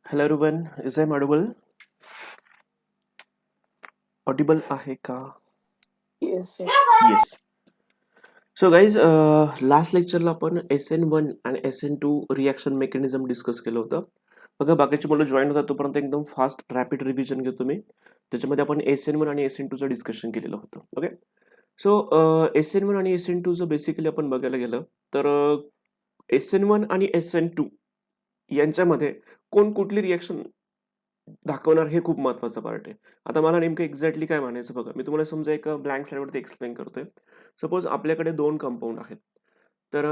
Hello everyone, is I audible? Audible आहे का? Yes, yes. Yes. So guys, last लेक्चरला आपण SN1 आणि SN2 रिॲक्शन मेकॅनिझम डिस्कस केलं होतं. बघा बाकीची मुलं जॉईन होतात तोपर्यंत एकदम फास्ट रॅपिड रिव्हिजन घेतो मी. त्याच्यामध्ये आपण SN1 आणि SN2चं डिस्कशन केलेलं होतं. ओके. सो SN1 आणि SN2चं बेसिकली आपण बघायला गेलं तर SN1 आणि SN2 यांच्यामध्ये कोण कुठली रिॲक्शन दाखवणार हे खूप महत्त्वाचं पार्ट आहे. आता मला नेमकं एक्झॅक्टली काय म्हणायचं बघा. मी तुम्हाला समजा एका ब्लँक स्लाईडवरती एक्सप्लेन करतोय. सपोज आपल्याकडे 2 कंपाउंड आहेत. तर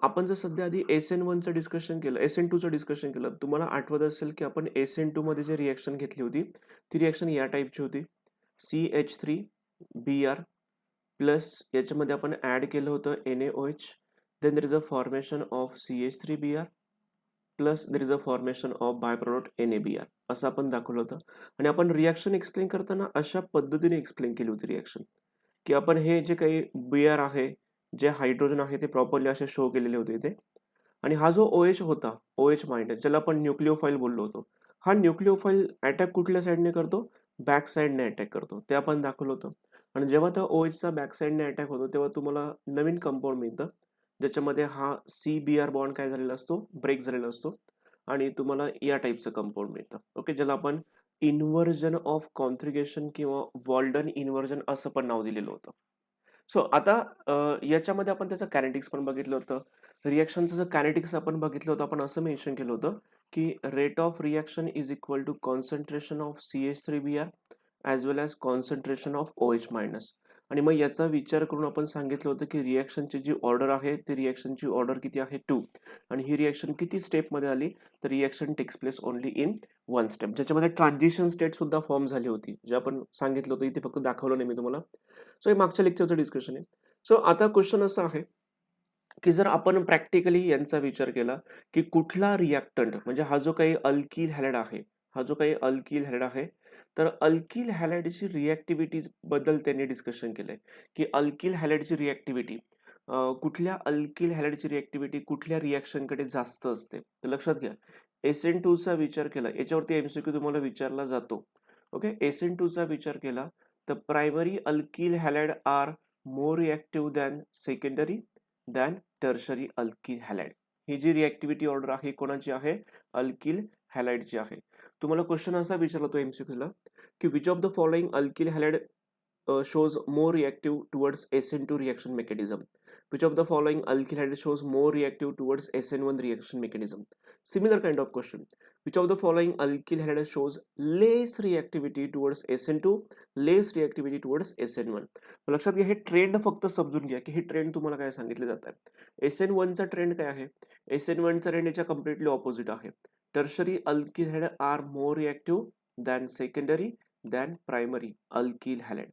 आपण जर सध्या आधी SN1चं डिस्कशन केलं, SN2चं डिस्कशन केलं. तुम्हाला आठवत असेल की आपण SN2 मध्ये जी रिॲक्शन घेतली होती, ती रिॲक्शन या टाइपची होती. CH3Br प्लस याच्यामध्ये आपण ॲड केलं होतं NaOH. Then there is a formation of CH3Br plus there is a formation of by product NaBr असं आपण दाखवलं होतं. आणि आपण रिॲक्शन एक्सप्लेन करताना अशा पद्धतीने एक्सप्लेन केली होती रिॲक्शन, की आपण हे जे काही Br आहे, जे हायड्रोजन आहे ते प्रॉपरली असे शो केलेले होते इथे. आणि हा जो OH होता, OH माइनस ज्याला आपण न्यूक्लिओफाईल बोललो होतो, हा न्यूक्लिओफाईल अटॅक कुठल्या साईडने करतो? बॅक साईडने अटॅक करतो. ते आपण दाखवलं होतं. आणि जेव्हा त्या OHचा बॅक साईडने अटॅक होतो तेव्हा तुम्हाला नवीन कंपाऊंड मिळतं, ज्याच्यामध्ये हा CBr बॉन्ड काय झालेला असतो? ब्रेक झालेला असतो. आणि तुम्हाला या टाईपचं कंपाऊंड मिळतं. ओके, ज्याला आपण इन्व्हर्जन ऑफ कॉन्फ्रिगेशन किंवा वॉल्डन इन्व्हर्जन असं पण नाव दिलेलं होतं. सो आता याच्यामध्ये आपण त्याचं कायनेटिक्स पण बघितलं होतं. रिॲक्शनचं जर कायनेटिक्स आपण बघितलं होतं, आपण असं मेन्शन केलं होतं की rate of reaction is equal to concentration of CH3Br as well as concentration of OH minus. आणि मग याचा विचार करून आपण सांगितलं होतं की रिॲक्शनची जी ऑर्डर आहे ती रिॲक्शनची ऑर्डर किती आहे? 2. आणि ही रिॲक्शन किती स्टेपमध्ये आली? तर reaction takes place only in 1 step, ज्याच्यामध्ये ट्रान्झिशन स्टेट सुद्धा फॉर्म झाली होती, जे आपण सांगितलं होतं. इथे फक्त दाखवलं नाही मी तुम्हाला. सो हे मागच्या लेक्चरचं डिस्कशन आहे. सो आता क्वेश्चन असा आहे की जर आपण प्रॅक्टिकली यांचा विचार केला की कुठला रिॲक्टंट, म्हणजे हा जो काही अल्किल हॅलाइड आहे, तर अल्किल हॅलाइडची रिॲक्टिव्हिटी बद्दल त्यांनी डिस्कशन केलंय की अल्किल हॅलाइडची रिॲक्टिव्हिटी कुठल्या अल्किल हॅलाइडची रिॲक्टिव्हिटी कुठल्या रिॲक्शनकडे जास्त असते. तर लक्षात घ्या, SN2 चा विचार केला, याच्यावरती MCQ तुम्हाला विचारला जातो. ओके, SN2 चा विचार केला तर primary alkyl halide are more reactive than secondary than tertiary alkyl halide. ही जी रिॲक्टिव्हिटी ऑर्डर आहे कोणाची आहे? अल्किल हॅलाइडची आहे. तुम्हाला क्वेश्चन असा विचारला तो MCQला की which of the following alkyl halide shows more reactive towards SN2 reaction mechanism. Which of the following alkyl halide shows more reactive towards SN1 reaction mechanism? Similar kind of question. Which of the following alkyl halide shows less reactivity towards SN2, less reactivity towards SN1? लक्षात घ्या, हे trend फक्त समजून घ्या की हे trend तुम्हाला काय सांगितले जात आहे. SN1 चा ट्रेंड काय आहे? SN1 चा ट्रेंड याच्या कम्प्लिटली ऑपोजिट आहे. Tertiary alkyl halide are more reactive than secondary than primary alkyl halide.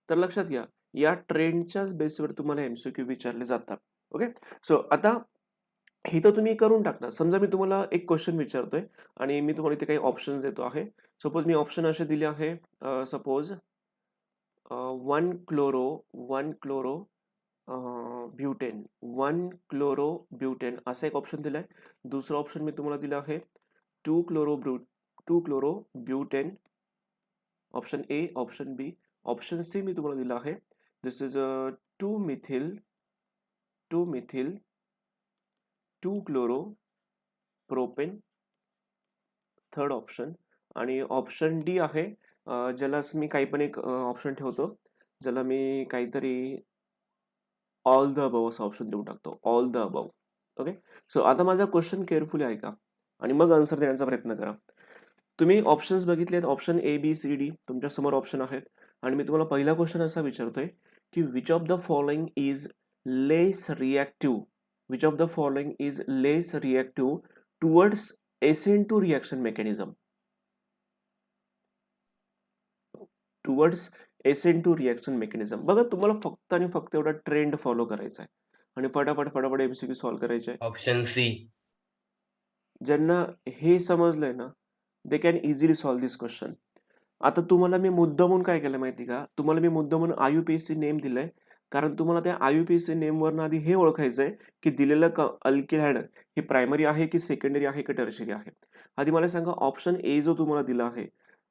तर लक्षात घ्या, या ट्रेंडच्याच बेसवर तुम्हाला MCQ विचारले जातात. ओके, सो आता हे तर तुम्ही करून टाकता. समजा मी तुम्हाला एक क्वेश्चन विचारतोय आणि मी तुम्हाला इथे काही ऑप्शन्स देतो आहे. सपोज मी ऑप्शन असे दिले आहे, suppose 1 chloro butane, 1 chloro butane असा एक ऑप्शन दिलाय. दुसरा ऑप्शन मी तुम्हाला दिला आहे 2 chloro butane. Option A, option B. Option C मी तुम्हाला दिला आहे, this is 2 methyl 2 chloro propane. Third option. आणि ऑप्शन डी आहे, ज्याला मी काही पण एक ऑप्शन ठेवतो, ज्याला मी काहीतरी ऑल द अबव असं ऑप्शन देऊन टाकतो, all the above. Okay, so आता माझा क्वेश्चन केअरफुली ऐका आणि मग आन्सर देण्याचा प्रयत्न करा. तुम्ही ऑप्शन्स बघितलेत, option A B C D तुमच्या समोर ऑप्शन आहेत. आणि मी तुम्हाला पहिला क्वेश्चन असा विचारतोय की which of the following is less reactive, which of the following is less reactive towards SN2 reaction mechanism, towards SN2 reaction mechanism. बघा, तुम्हाला फक्त आणि फक्त एवढा ट्रेंड फॉलो करायचा आहे आणि फटाफट फटाफट MCQ सॉल्व्ह करायचे आहे. Option C. ज्यांना हे समजलंय ना, they can easily solve this question. आता तुम्हाला मी मुद्दामून काय केलं माहिती का, तुम्हाला मी मुद्दामून IUPAC नेम दिलंय कारण तुम्हाला त्या IUPAC नेमवरनं आधी हे ओळखायचं आहे की दिलेलं अल्किल हायड हे प्रायमरी आहे की सेकंडरी आहे की टर्शरी आहे. आधी मला सांगा ऑप्शन ए जो तुम्हाला दिला आहे,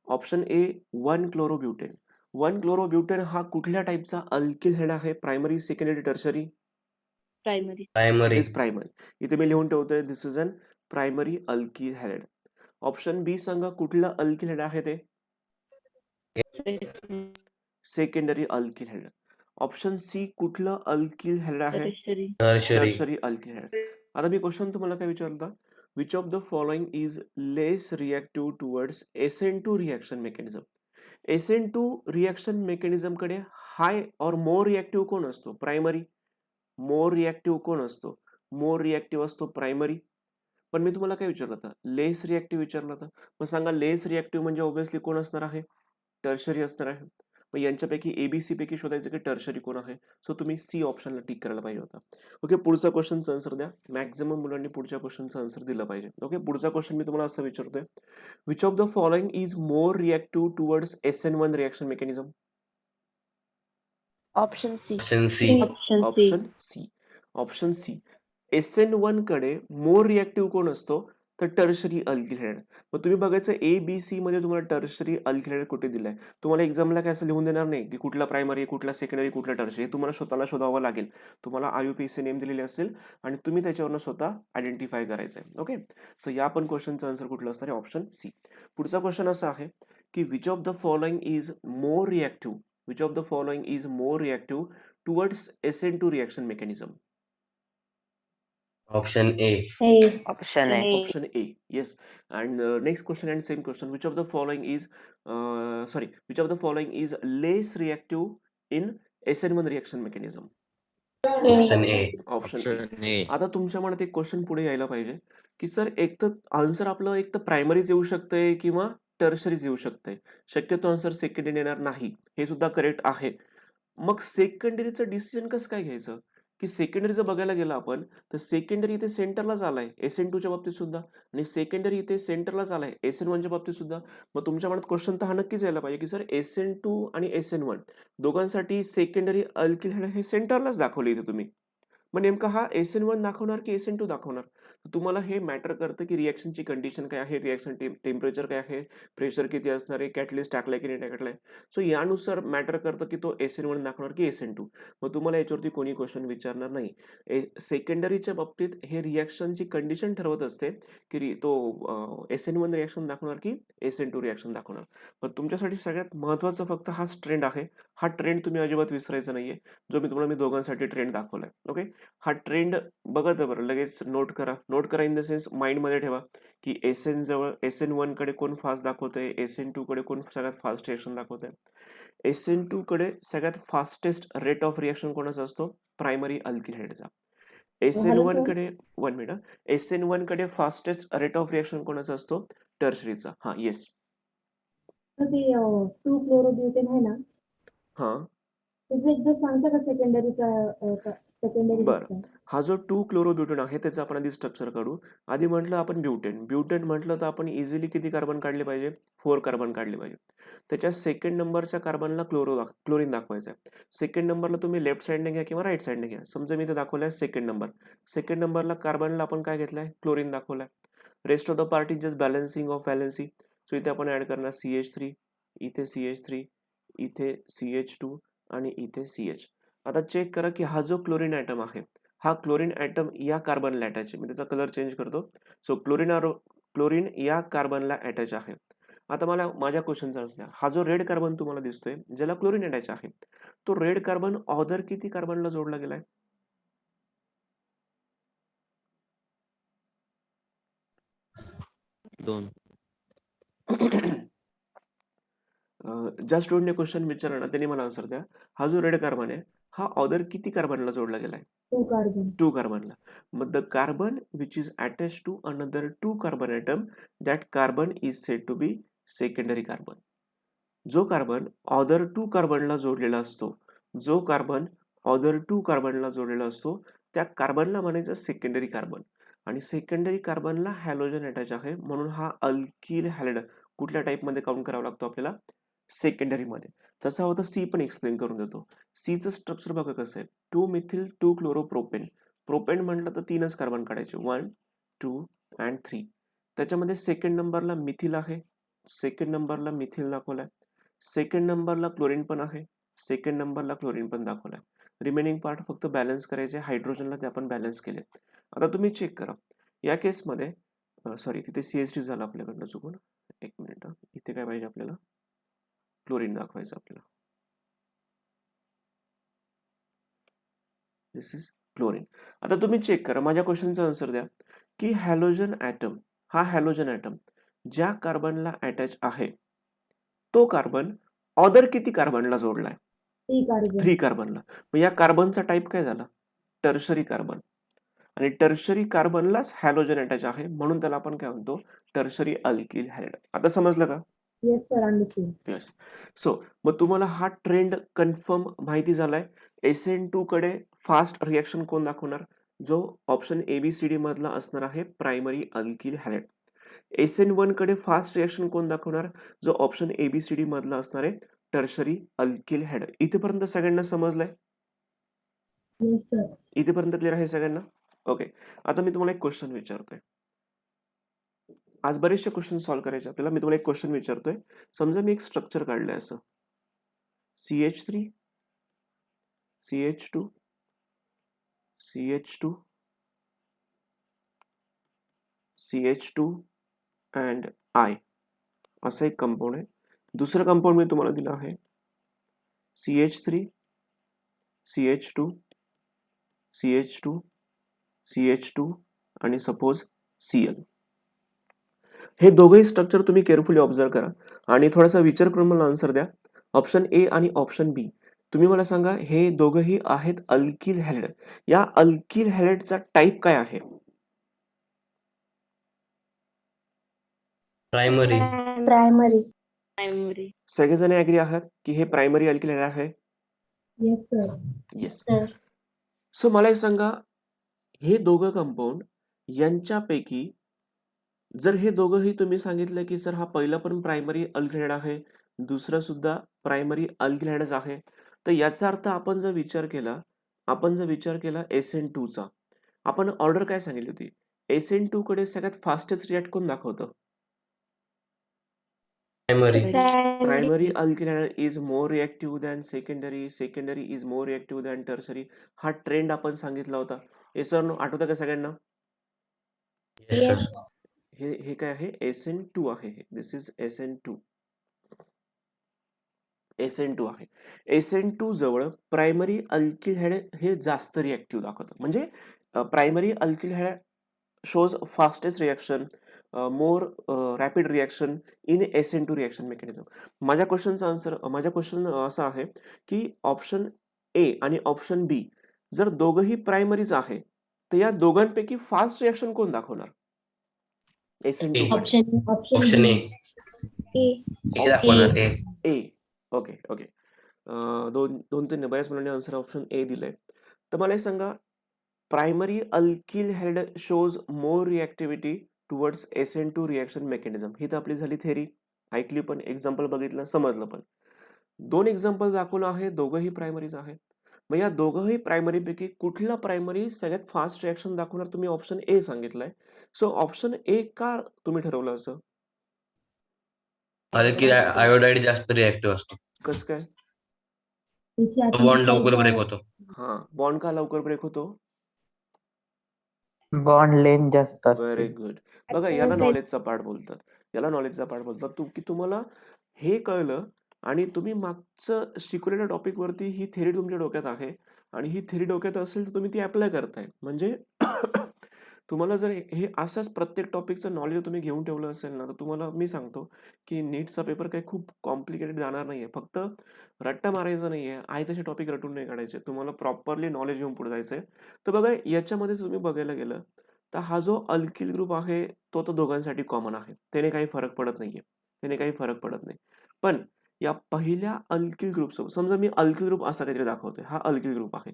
ऑप्शन ए 1 क्लोरोब्युटेन. 1 क्लोरोब्युटेन हा कुठल्या टाईपचा अल्किल हायड आहे? Primary, secondary, tertiary? Primary. It primary. Is primary. इथे मी लिहून ठेवतोय this is an primary alkyl halide. Option B सांगा कुठलं अल्किल हायड आहे ते? Secondary alkyl halide. Option C कुठलं अल्किल हायड आहे? Tertiary. Tertiary. Tertiary alkyl halide. आता मी क्वेश्चन तुम्हाला काय विचारला, which of the following is less reactive towards SN2 reaction mechanism. SN2 reaction mechanism कडे हाय और मोर रिएक्टिव्ह कोण असतो? प्रायमरी. मोर रिएक्टिव्ह कोण असतो? मोर रिएक्टिव्ह असतो प्रायमरी. पण मी तुम्हाला काय विचारलं होतं? लेस रिएक्टिव्ह विचारलं होतं. मग सांगा लेस रिएक्टिव्ह म्हणजे ऑब्व्हियसली कोण असणार आहे? टर्शरी असणार आहे. मग यांच्यापैकी ABC पैकी शोधायचं की टर्शरी कोण आहे? सो तुम्ही सी ऑप्शनला टिक करायला पाहिजे होता. ओके, पुढचा क्वेश्चनचा आन्सर द्या. मॅक्झिमम मुलांनी पुढच्या क्वेश्चनचा आन्सर दिला पाहिजे. ओके, पुढचा क्वेश्चन मी तुम्हाला असं विचारतोय, which of the following is more reactive towards SN1 reaction mechanism? Option C. Option C. Option C. Option C. SN1 कडे मोर रिएक्टिव्ह कोण असतो? तर टर्शरी अल्किल हायड. मग तुम्ही बघायचं ABC मध्ये तुम्हाला टर्शरी अल्किल हायड कुठे दिलाय. तुम्हाला एक्झामला काय असं लिहून देणार नाही की कुठला प्रायमरी, कुठला सेकंडरी, कुठला टर्शरी. हे तुम्हाला स्वतःला शोधावं लागेल. तुम्हाला IUPAC नेम दिलेले असेल आणि तुम्ही त्याच्यावरनं स्वतः आयडेंटिफाय करायचं आहे. ओके, सो या पण क्वेश्चनचा आन्सर कुठला असणार आहे? Option C. पुढचा क्वेश्चन असा आहे की which of the following is more reactive, which of the following is more reactive towards SN2 reaction mechanism? Option A. Option A. Option A. Yes. And next question and same question. Which of the following is which of the following is less reactive in SN1 reaction mechanism? Option A. Option A. आता तुमच्या मनात एक question पुढे यायला पाहिजे की sir एक तर आन्सर आपलं एक तर प्रायमरीच येऊ शकतंय किंवा टर्शरीच येऊ शकतंय. शक्यतो आन्सर सेकंडरी येणार नाही. हे सुद्धा करेक्ट आहे. मग सेकंडरीचं डिसिजन कसं काय घ्यायचं? की सेकंडरीचं बघायला गेलं आपण तर सेकंडरी इथे सेंटरलाच आलाय SN2च्या बाबतीत सुद्धा आणि सेकंडरी इथे सेंटरलाच आलाय SN1च्या बाबतीत सुद्धा. मग तुमच्या मनात क्वेश्चन तर हा नक्कीच यायला पाहिजे की सर SN2 आणि SN1 दोघांसाठी सेकंडरी अल्किल हायड हे सेंटरलाच दाखवले इथे तुम्ही. मग नेमका हा SN1 दाखवणार की SN2 दाखवणार? तुम्हाला हे मॅटर करतं की रिएक्शनची कंडिशन काय आहे, रिएक्शन टेम्परेचर काय आहे, प्रेशर किती असणार आहे, कॅटलिस्ट टाकलाय की नाही टाकलाय. सो यानुसार मॅटर करतं की तो SN1 दाखवणार की SN2. मग तुम्हाला याच्यावरती कोणी क्वेश्चन विचारणार नाही. सेकंडरीच्या बाबतीत हे रिएक्शनची कंडिशन ठरवत असते की तो SN1 रिएक्शन दाखवणार की SN2 रिएक्शन दाखवणार. पण तुमच्यासाठी सगळ्यात महत्त्वाचं फक्त हाच ट्रेंड आहे. हा ट्रेंड तुम्ही अजिबात विसरायचा नाहीये, जो मी तुम्हाला दोघांसाठी ट्रेंड दाखवलाय. ओके, हा ट्रेंड बघा तर बरं, लगेच नोट करा. नोट करा इन द सेन्स माइंडमध्ये ठेवा की SN1 कडे कोण फास्ट दाखवतंय, SN2 कडे कोण सगळ्यात फास्ट रिएक्शन दाखवतंय. SN2 कडे सगळ्यात फास्टेस्ट रेट ऑफ रिएक्शन कोणाचा असतो? Primary alkyl हायडचा. SN1 कडे SN1 कडे फास्टेस्ट रेट ऑफ रिएक्शन कोणाचा असतो? टर्शरीचा. हा, येस. ते 2 क्लोरोब्युटेन आहे ना, हा, त्याचं एकदा सांगता का सेकंडरी बरं. हा जो 2 क्लोरोब्युटेन आहे त्याचं आपण आधी स्ट्रक्चर काढू. आधी म्हटलं आपण ब्युटेन म्हटलं तर आपण इझिली किती कार्बन काढले पाहिजे? 4 कार्बन काढले पाहिजे. त्याच्या सेकंड नंबरच्या कार्बनला क्लोरीन दाखवायचं आहे. सेकंड नंबरला तुम्ही लेफ्ट साईडने घ्या किंवा राईट साईडने घ्या. समजा मी इथे दाखवलाय सेकंड नंबर. सेकंड नंबरला कार्बनला आपण काय घेतलंय? क्लोरीन दाखवलाय. Rest of the part is just balancing of valency. So इथे आपण ऍड करणार CH3, इथे CH3, इथे CH2 आणि इथे CH. आता चेक करा की हा जो क्लोरीन ॲटम आहे, हा क्लोरीन ॲटम या कार्बनला अटॅच आहे. मी त्याचा कलर चेंज करतो. सो क्लोरीन या कार्बनला अटॅच आहे. आता मला माझ्या क्वेश्चनचा आन्सर द्या. हा जो रेड कार्बन तुम्हाला दिसतोय ज्याला क्लोरीन अटॅच आहे, तो रेड कार्बन ऑदर किती कार्बनला जोडला गेलाय? 2. ज्या स्टुडंटने क्वेश्चन विचारला ना त्यांनी मला आन्सर द्या. हा जो रेड कार्बन आहे हा ऑदर किती कार्बनला जोडला गेलाय? 2 कार्बन. 2 कार्बनला. मग the carbon which is attach to another 2 carbon atom, that carbon is said to be secondary carbon. जो कार्बन ऑदर 2 कार्बनला जोडलेला असतो, जो कार्बन ऑदर 2 कार्बनला जोडलेला असतो त्या कार्बनला म्हणायचं सेकंडरी कार्बन. आणि सेकंडरी कार्बनला हॅलोजन अटॅच आहे म्हणून हा अल्किल हॅलिड कुठल्या टाईपमध्ये काउंट करावा लागतो आपल्याला? सेकंडरी मध्ये. तसा होता सी पण एक्सप्लेन करून देतो. सीचं स्ट्रक्चर बघा कसं आहे. 2 मिथिल 2 क्लोरोप्रोपेन. प्रोपेन म्हटलं तर 3च कार्बन काढायचे 1 2 अँड 3. त्याच्यामध्ये सेकंड नंबरला मिथिल आहे. सेकंड नंबरला मिथिल दाखवलाय. सेकंड नंबरला क्लोरीन पण आहे. सेकंड नंबरला क्लोरीन पण दाखवलाय. रिमेनिंग पार्ट फक्त बॅलन्स करायचे. हायड्रोजनला ते आपण बॅलन्स केले. आता तुम्ही चेक करा. या केसमध्ये सॉरी तिथे CH3 झालं आपल्याकडनं चुकून. एक मिनिट. इथे काय पाहिजे आपल्याला? क्लोरीन दाखवायचं आपल्याला. दिस इज क्लोरीन. आता तुम्ही चेक करा. माझ्या क्वेश्चनचा आन्सर द्या की हॅलोजन ॲटम, हा हॅलोजन ॲटम ज्या कार्बनला अटॅच आहे तो कार्बन अदर किती कार्बनला जोडलाय? 3 carbon. 3 कार्बनला. मग या कार्बनचा टाईप काय झाला? Tertiary carbon. आणि टर्शरी कार्बनलाच हॅलोजन अटॅच आहे म्हणून त्याला आपण काय म्हणतो? Tertiary alkyl halide. आता समजलं का? Yes, sir. Understood. Yes. So मग तुम्हाला हा ट्रेंड कन्फर्म माहिती झालाय. SN2 कडे फास्ट रिॲक्शन कोण दाखवणार? जो ऑप्शन ABCD मधला असणार आहे प्रायमरी अल्किल हॅलाइड. SN1 कडे फास्ट रिॲक्शन कोण दाखवणार? जो ऑप्शन ABCD मधला असणार आहे टर्शरी अल्किल हॅलाइड. इथेपर्यंत सगळ्यांना समजलंय? Yes, sir. इथेपर्यंत क्लिअर आहे सगळ्यांना? ओके. आता मी तुम्हाला एक क्वेश्चन विचारतोय. आज बरेचसे क्वेश्चन सॉल्व्ह करायचे आपल्याला. मी तुम्हाला एक क्वेश्चन विचारतोय. समजा मी एक स्ट्रक्चर काढलंय असं. CH3 CH2 CH2 CH2 and I असं एक कंपाऊंड आहे. दुसरं कंपाऊंड मी तुम्हाला दिलं आहे CH3 CH2 CH2 CH2 आणि सपोज Cl. हे दोघंही स्ट्रक्चर तुम्ही केअरफुली ऑब्झर्व करा आणि थोडासा विचार करून मला आन्सर द्या. ऑप्शन ए आणि ऑप्शन बी. तुम्ही मला सांगा हे दोघंही आहेत अल्किल हॅलाइड. या अल्किल हॅलाइडचा टाईप काय आहे? प्रायमरी. Primary. प्रायमरी. सगळेजण ऍग्री आहात की हे प्रायमरी अल्किल हॅलाइड आहे? Yes, sir. Yes. Sir. So मला एक सांगा हे दोघं कंपाऊंड यांच्यापैकी जर हे दोघंही तुम्ही सांगितलं की सर हा पहिला पण प्रायमरी अल्किल हॅलाइड आहे, दुसरा सुद्धा प्रायमरी अल्किल हॅलाइडच आहे, तर याचा अर्थ आपण जर विचार केला SN2 चा, आपण ऑर्डर काय सांगितली होती? SN2 कडे सगळ्यात फास्टेस्ट रिॲक्ट कोण दाखवतं? Primary. Primary alkyl halide is more reactive than secondary, secondary is more reactive than tertiary. हा ट्रेंड आपण सांगितला होता. हे सर आठवतं का सगळ्यांना? Yes sir. हे काय आहे? SN2 आहे. This is SN2. SN2 आहे. SN2 जवळ प्रायमरी अल्किल हॅलाइड हे जास्त रिॲक्टिव्ह दाखवतं. म्हणजे primary alkyl halide shows fastest reaction, more rapid reaction in SN2 reaction mechanism. माझ्या क्वेश्चन असा आहे की ऑप्शन ए आणि ऑप्शन बी जर दोघंही प्रायमरीज आहे तर या दोघांपैकी फास्ट रिॲक्शन कोण दाखवणार? SN2 कडे. Option A. ए दाखवणार ए. ए. Okay okay. दोन तीन बऱ्याच मुलांनी आन्सर ऑप्शन ए दिलंय. तर मला हे सांगा primary alkyl halide shows more reactivity towards SN2 reaction mechanism. ही तर आपली झाली थेरी. ऐकली पण, एक्झाम्पल बघितलं, समजलं पण. 2 एक्झाम्पल दाखवलं आहे, दोघंही प्रायमरीज आहेत. मग या दोघंही प्रायमरी पैकी कुठला प्रायमरी सगळ्यात फास्ट रिॲक्शन दाखवणार? तुम्ही ऑप्शन ए सांगितलंय. सो ऑप्शन ए का तुम्ही ठरवलं असं? अल्किल आयोडाईड जास्त रिॲक्टिव्ह असतो. कसं काय? बॉन्ड लवकर ब्रेक होतो. हा, बॉन्ड का लवकर ब्रेक होतो? बॉन्ड लेंथ जास्त व्हेरी असते. गुड. बघा याला नॉलेजचा पार्ट बोलतात. की तुम्हाला हे कळलं आणि तुम्ही मागचं शिकवलेल्या टॉपिक वरती ही थेरी तुमच्या डोक्यात आहे आणि ही थेरी डोक्यात असेल तर तुम्ही ती अप्लाय करताय. म्हणजे तुम्हाला जर हे असंच प्रत्येक टॉपिकचं नॉलेज तुम्ही घेऊन ठेवलं असेल ना, तर तुम्हाला मी सांगतो की नीटचा पेपर काही खूप कॉम्प्लिकेटेड जाणार नाहीये. फक्त रट्टा मारायचा नाहीये, आहे तसे टॉपिक रटून नाही काढायचे. तुम्हाला प्रॉपरली नॉलेज घेऊन पुढे जायचंय. तर बघा याच्यामध्ये तुम्ही बघायला गेलं तर हा जो अल्किल ग्रुप आहे तो तर दोघांसाठी कॉमन आहे. त्याने काही फरक पडत नाही. पण या पहिल्या अल्किल ग्रुप सोबत समजा मी अल्किल ग्रुप असा काहीतरी दाखवतोय. हा अल्किल ग्रुप आहे.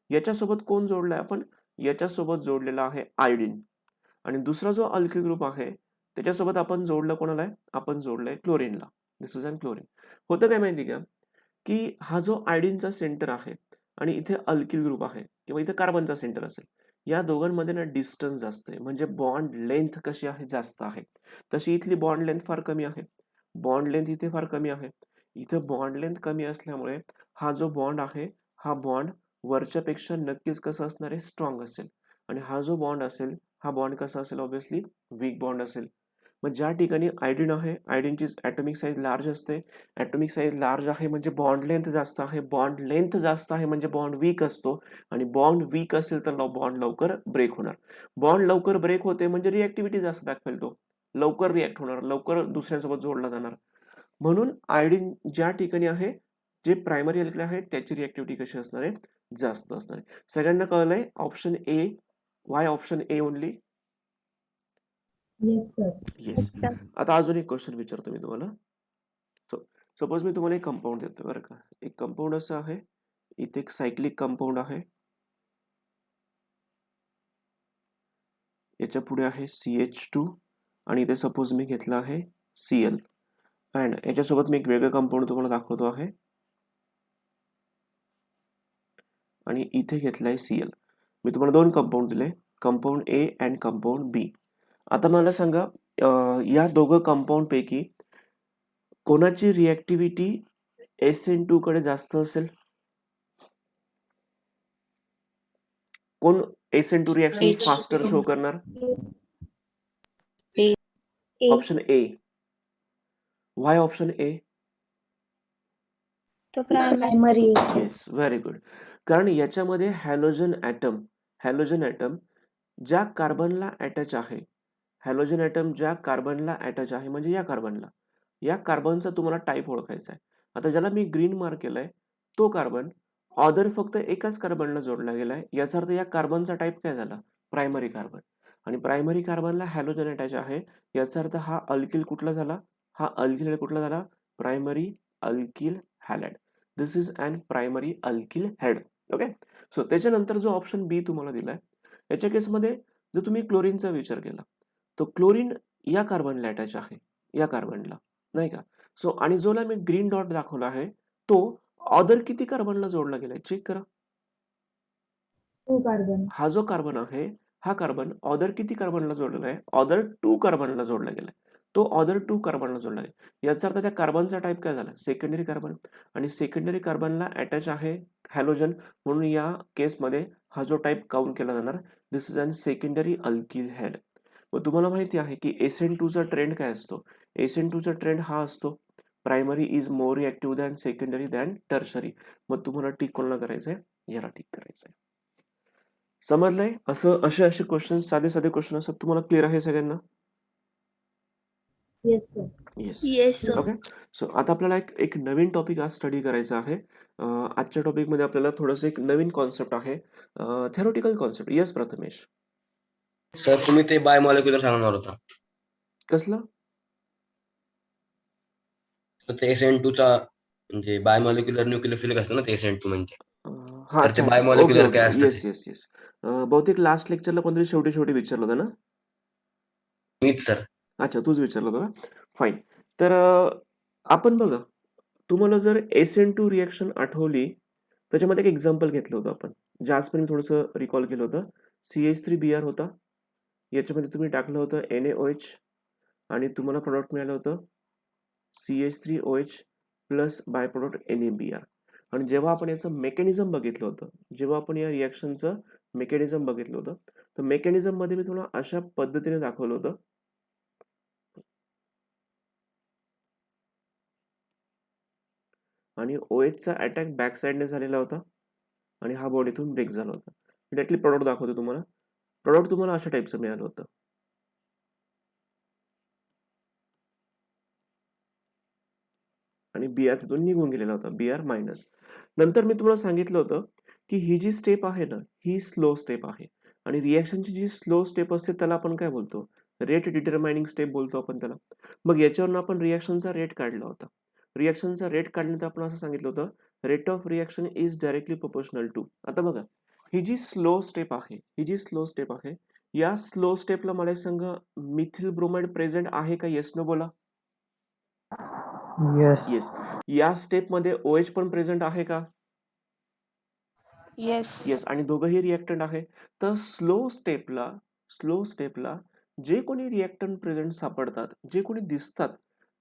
याच्यासोबत कोण जोडलाय आपण? याच्यासोबत जोडलेला आहे आयोडीन. आणि दुसरा जो अल्किल ग्रुप आहे त्याच्यासोबत आपण जोडलं कोणाला आहे? आपण जोडलंय क्लोरीनला. दिस इज अन क्लोरीन. होतं काय माहिती का, की हा जो आयोडीनचा सेंटर आहे आणि इथे अल्किल ग्रुप आहे किंवा इथे कार्बनचा सेंटर असेल, या दोघांमध्ये ना डिस्टन्स जास्त आहे, म्हणजे बॉन्ड लेंथ कशी आहे, जास्त आहे. तशी इथली बॉन्ड लेंथ फार कमी आहे. बॉन्ड लेंथ इथे फार कमी आहे. इथं बॉन्ड लेंथ कमी असल्यामुळे हा जो बॉन्ड आहे, हा बॉन्ड वरच्यापेक्षा नक्कीच कसं असणार आहे, स्ट्रॉंग असेल. आणि हा जो बॉन्ड असेल, हा बॉन्ड कसा असेल, ऑब्व्हियसली वीक बॉन्ड असेल. मग ज्या ठिकाणी आयोडीन आहे, आयोडीनची ॲटॉमिक साईज लार्ज असते. ॲटॉमिक साईज लार्ज आहे म्हणजे बॉन्ड लेंथ जास्त आहे. बॉन्ड लेंथ जास्त आहे म्हणजे बॉन्ड वीक असतो. आणि बॉन्ड वीक असेल तर बॉन्ड लवकर ब्रेक होणार. बॉन्ड लवकर ब्रेक होते म्हणजे रिॲक्टिव्हिटी जास्त दाखवेल तो. लवकर रिॲक्ट होणार, लवकर दुसऱ्यांसोबत जोडला जाणार. म्हणून आयोडीन ज्या ठिकाणी आहे, जे प्रायमरी अल्किल आहे, त्याची रिॲक्टिव्हिटी कशी असणार आहे, जास्त असणार आहे. सगळ्यांना कळलंय? Option A. Why option A only? Yes, sir. Yes. आता अजून एक क्वेश्चन विचारतो मी तुम्हाला. सपोज मी तुम्हाला एक कंपाऊंड देतोय बरं का. एक कंपाऊंड असं आहे, इथे एक सायक्लिक कंपाऊंड आहे, याच्या पुढे आहे CH2 आणि इथे सपोज मी घेतला आहे Cl. अँड याच्यासोबत मी एक वेगळं कंपाऊंड तुम्हाला दाखवतो आहे आणि इथे घेतलाय Cl. मी तुम्हाला दोन कंपाऊंड दिले, कंपाऊंड ए अँड कंपाऊंड बी. आता मला सांगा, या दोघं कंपाऊंड पैकी कोणाची रिॲक्टिव्हिटी SN2 कडे जास्त असेल? कोण SN2 reaction H. Faster show करणार? A. Option A. Why option A? तो primary. Primary. Yes, very good. कारण याच्यामध्ये हॅलोजन ॲटम ज्या कार्बनला अटॅच आहे, हॅलोजन ॲटम ज्या कार्बनला अटॅच आहे म्हणजे या कार्बनचा तुम्हाला टाईप ओळखायचा आहे. आता ज्याला मी ग्रीन मार्क केलाय, तो कार्बन ऑदर फक्त एकाच कार्बनला जोडला गेलाय. याचा अर्थ या कार्बनचा टाईप काय झाला, प्रायमरी कार्बन. आणि प्रायमरी कार्बनला हॅलोजन अटॅच आहे, याचा अर्थ हा अल्किल कुठला झाला, हा अल्किल कुठला झाला, primary alkyl halide. This is an primary alkyl head. Okay. So त्याच्यानंतर जो ऑप्शन बी तुम्हाला दिलाय, याच्या केसमध्ये जर तुम्ही क्लोरीनचा विचार केला, तर क्लोरीन या कार्बनला अटॅच आहे, या कार्बनला, नाही का. सो आणि जोला मी ग्रीन डॉट दाखवला आहे, तो ऑदर किती कार्बनला जोडला गेलाय, चेक करा. 2 carbon. हा जो कार्बन आहे, हा कार्बन ऑदर किती कार्बनला जोडलेला आहे, ऑदर 2 कार्बनला जोडला गेलाय. तो ऑदर 2 कार्बनला जोडला आहे. याचा अर्थ त्या कार्बनचा टाईप काय झाला, सेकंडरी कार्बन. आणि सेकंडरी कार्बनला अटॅच आहे हॅलोजन, म्हणून या केसमध्ये हा जो टाईप काउंट केला जाणार, this is an secondary alkyl halide. मग तुम्हाला माहिती आहे की SN2 चा ट्रेंड काय असतो. SN2 चा ट्रेंड हा असतो, primary is more reactive than secondary than tertiary. मग तुम्हाला टिक कोणाला करायचंय, याला टिक करायचंय. समजलंय? असे क्वेश्चन, साधे क्वेश्चन असतात. तुम्हाला क्लिअर आहे सगळ्यांना? Yes, sir. Yes. Okay. So आता आपल्याला एक नवीन टॉपिक आज स्टडी करायचा आहे. आजच्या टॉपिकमध्ये आपल्याला थोडंसं एक नवीन कॉन्सेप्ट आहे, theoretical concept. Yes Prathamesh? Sir तुम्ही ते बायोमॉलिक्युलर सांगणार होता. कसलं? तर ते SN2 चा म्हणजे बायोमॉलिक्युलर न्यूक्लियोफिलिक असतं ना ते SN2 म्हणजे. हा, तर ते अच्छा. बायोमॉलिक्युलर ओके. काय असतं ते? येस. बहुतेक लास्ट लेक्चरला कोणतरी शेवटी विचारलं होतं ना? मीच सर. अच्छा, तूच विचारलं होतं का? फाईन. तर आपण बघा, तुम्हाला जर SN2 रिॲक्शन आठवली, त्याच्यामध्ये एक एक्झाम्पल घेतलं होतं आपण, जास्त मी थोडंसं रिकॉल केलं होतं. CH3Br होता, याच्यामध्ये तुम्ही टाकलं होतं NaOH आणि तुम्हाला प्रोडक्ट मिळालं होतं CH3OH plus by product NaBr. आणि जेव्हा आपण याचं मेकॅनिझम बघितलं होतं, जेव्हा आपण या रिॲक्शनचं मेकॅनिझम बघितलं होतं, तर मेकॅनिझम मध्ये मी तुम्हाला अशा पद्धतीने दाखवलं होतं. आणि OH चा अटॅक बॅक साइडने झालेला होता आणि हा बॉडी इथून ब्रेक झाला होता. डायरेक्टली प्रोडक्ट दाखवतो तुम्हाला. प्रोडक्ट तुम्हाला अशा टाईपचं मिळालं होतं. आणि Br तिथून निघून गेलेला होता, Br मायनस. नंतर मी तुम्हाला सांगितलं होतं की ही जी स्टेप आहे ना, ही स्लो स्टेप आहे. आणि रिॲक्शनची जी स्लो स्टेप असते त्याला आपण काय बोलतो, रेट डिटरमाइनिंग स्टेप बोलतो आपण त्याला. मग याच्यावरून आपण रिॲक्शनचा रेट काढला होता. रिॲक्शनचा रेट काढण्यात आपण असं सांगितलं होतं, rate of reaction is directly proportional to. आता बघा, ही जी स्लो स्टेप आहे, या स्लो स्टेपला मला सांगा, मिथिल ब्रोमाइड प्रेझेंट आहे का, येस नो बोला. येस. येस. या स्टेपमध्ये OH पण प्रेझेंट आहे का? येस. येस. आणि दोघंही रिएक्टंट आहे. तर स्लो स्टेपला जे कोणी रिएक्टंट प्रेझेंट सापडतात, जे कोणी दिसतात,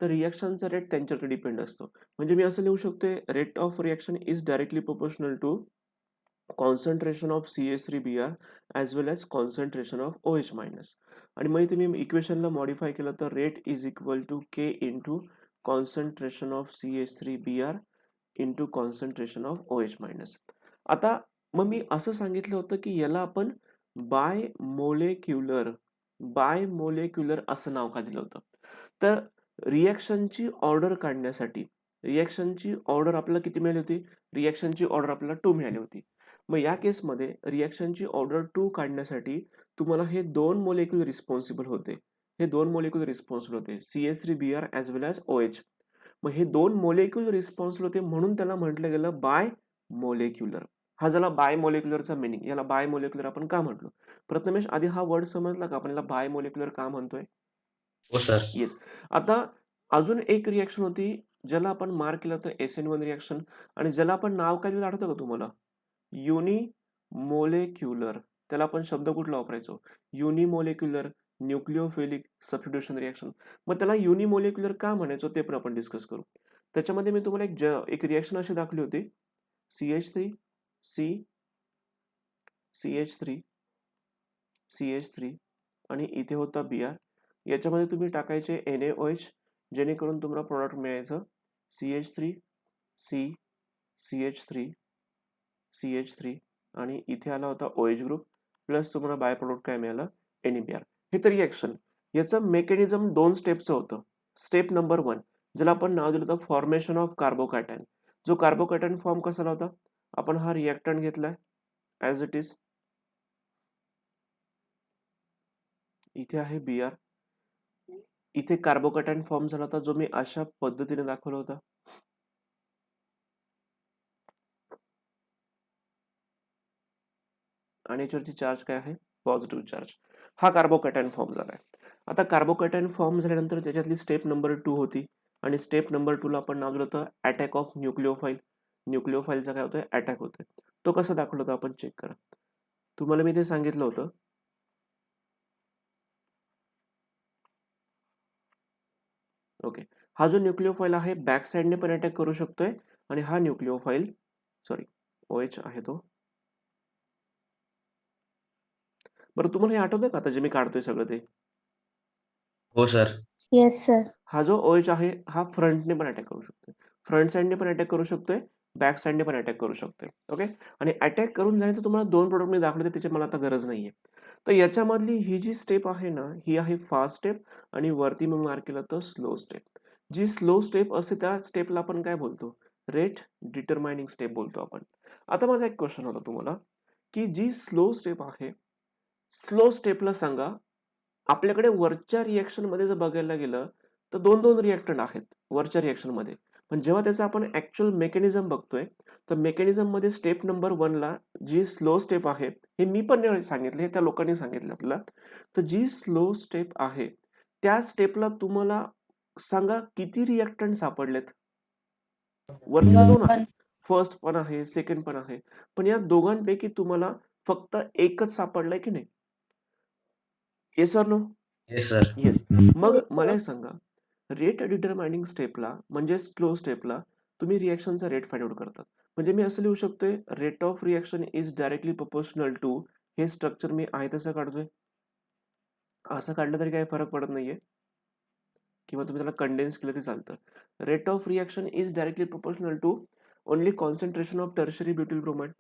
तर रिएक्शनचा रेट त्यांच्यावर डिपेंड असतो. म्हणजे मी असं लिहू शकतोय, rate of reaction is directly proportional to concentration of CH3Br as well as concentration of OH minus. आणि मग इथे मी इक्वेशनला मॉडिफाय केलं तर rate is equal to K into concentration of CH3Br into concentration of OH minus. आता मग मी असं सांगितलं होतं की याला आपण बाय मोलेक्युलर असं नाव का दिलं होतं? तर रिएक्शनची ऑर्डर काढण्यासाठी, रिएक्शनची ऑर्डर आपल्याला किती मिळाली होती? रिएक्शनची ऑर्डर आपल्याला 2 मिळाली होती. मग या केसमध्ये रिएक्शनची ऑर्डर 2 काढण्यासाठी तुम्हाला हे 2 मोलेक्युल रिस्पॉन्सिबल होते. हे 2 मोलेक्युल रिस्पॉन्सिबल होते, CH3Br as well as OH. मग हे 2 मोलेक्युल रिस्पॉन्सिबल होते म्हणून त्याला म्हटलं गेलं बाय मोलेक्युलर. हा झाला बाय मोलेक्युलरचा मिनिंग. याला बाय मोलेक्युलर आपण का म्हटलो? प्रथमेश, आधी हा वर्ड समजला का आपण याला बाय मोलेक्युलर का म्हणतोय? हो सर. येस. आता अजून एक रिएक्शन होती ज्याला आपण मार्क केलं होतं SN1 रिएक्शन, आणि ज्याला आपण नाव काय दिलं आठवतं का तुम्हाला? युनिमोलेक्युलर. त्याला आपण शब्द कुठला वापरायचो? युनिमोलेक्युलर न्यूक्लिओफिलिक सबस्टिट्यूशन रिएक्शन. मग त्याला युनिमोलेक्युलर का म्हणायचो ते पण आपण डिस्कस करू. त्याच्यामध्ये मी तुम्हाला एक रिएक्शन अशी दाखवली होती, CH3 C CH3 CH3 आणि इथे होता Br. याच्यामध्ये तुम्ही टाकायचे NaOH, जेणेकरून तुम्हाला प्रॉडक्ट मिळायचं CH3 C CH3 CH3 आणि इथे आला होता OH ग्रुप, प्लस तुम्हाला बाय प्रोडक्ट काय मिळालं? NaBr. हे तर रिएक्शन. याचं मेकॅनिझम 2 स्टेपचं होतं. स्टेप नंबर 1 ज्याला आपण नाव दिलं होतं फॉर्मेशन ऑफ कार्बोकॅटायन. जो कार्बोकॅटायन फॉर्म कसा होता? आपण हा रिएक्टंट घेतलाय ॲज इट इज. इथे आहे Br. इथे कार्बोकॅटायन फॉर्म झाला होता जो मी अशा पद्धतीने दाखवला होता. आणि याच्यावरती चार्ज काय आहे? Positive charge. हा कार्बोकॅटायन फॉर्म झालाय. आता कार्बोकॅटायन फॉर्म झाल्यानंतर त्याच्यातली स्टेप नंबर 2 होती, आणि स्टेप नंबर 2 ला आपण नाव दिलं होतं अटॅक ऑफ न्यूक्लिओफाईल. न्यूक्लिओफाईलचा काय होतोय? अटॅक होतोय. तो कसा दाखवला होता आपण चेक करा. तुम्हाला मी ते सांगितलं होतं, ओके. हा जो न्यूक्लिओफाईल आहे बॅक साइडने पण अटॅक करू शकतोय, आणि हा न्यूक्लिओफाईल OH आहे तो. बरं, तुम्हाला हे आठवतंय का आता जे मी काढतोय सगळं ते? हो सर. Yes, sir. हा जो OH आहे हा फ्रंटने पण अटॅक करू शकतोय, फ्रंट साइडने पण अटॅक करू शकतोय, बॅक साइडने पण अटॅक करू शकतोय. ओके. आणि अटॅक करून झाल्यानंतर तुम्हाला 2 प्रोडक्ट मी दाखवले, त्याची मला आता गरज नाहीये. तर याच्यामधली ही जी स्टेप आहे ना, ही आहे फास्ट स्टेप, आणि वरती मी मार्क केलं तर स्लो स्टेप. जी स्लो स्टेप असते त्या स्टेपला आपण काय बोलतो? रेट डिटरमाइनिंग स्टेप बोलतो आपण. आता माझा एक क्वेश्चन होता तुम्हाला, की जी स्लो स्टेप आहे, स्लो स्टेपला सांगा, आपल्याकडे वरच्या रिएक्शन मध्ये जर बघायला गेलं तर 2 रिएक्टंट आहेत वरच्या रिएक्शन मध्ये, पण जेव्हा त्याचा आपण ऍक्च्युअल मेकॅनिझम बघतोय तर मेकॅनिझम मध्ये स्टेप नंबर 1 ला जी स्लो स्टेप आहे, हे मी पण नाही सांगितलं, हे त्या लोकांनी सांगितलं आपल्याला. तर जी स्लो स्टेप आहे त्या स्टेपला तुम्हाला सांगा किती रिएक्टंट सापडलेत? वरती 2 आहेत, फर्स्ट पण आहे, सेकंड पण आहे, पण या दोघांपैकी तुम्हाला फक्त एकच सापडलाय की नाही? Yes or no? Yes sir. Yes. मग मला एक सांगा, रेट डिटरमाइनिंग स्टेपला म्हणजे स्लो स्टेपला तुम्ही रिएक्शनचा रेट फाइंड आउट करतात. म्हणजे मी असं लिहू शकतोय, rate of reaction is directly proportional to, हे स्ट्रक्चर मी आहे तसं काढतोय. असं काढलं तरी काही फरक पडत नाहीये, किंवा तुम्ही त्याला कंडेन्स केलं तरी चालतं. Rate of reaction is directly proportional to only concentration of tertiary butyl bromide.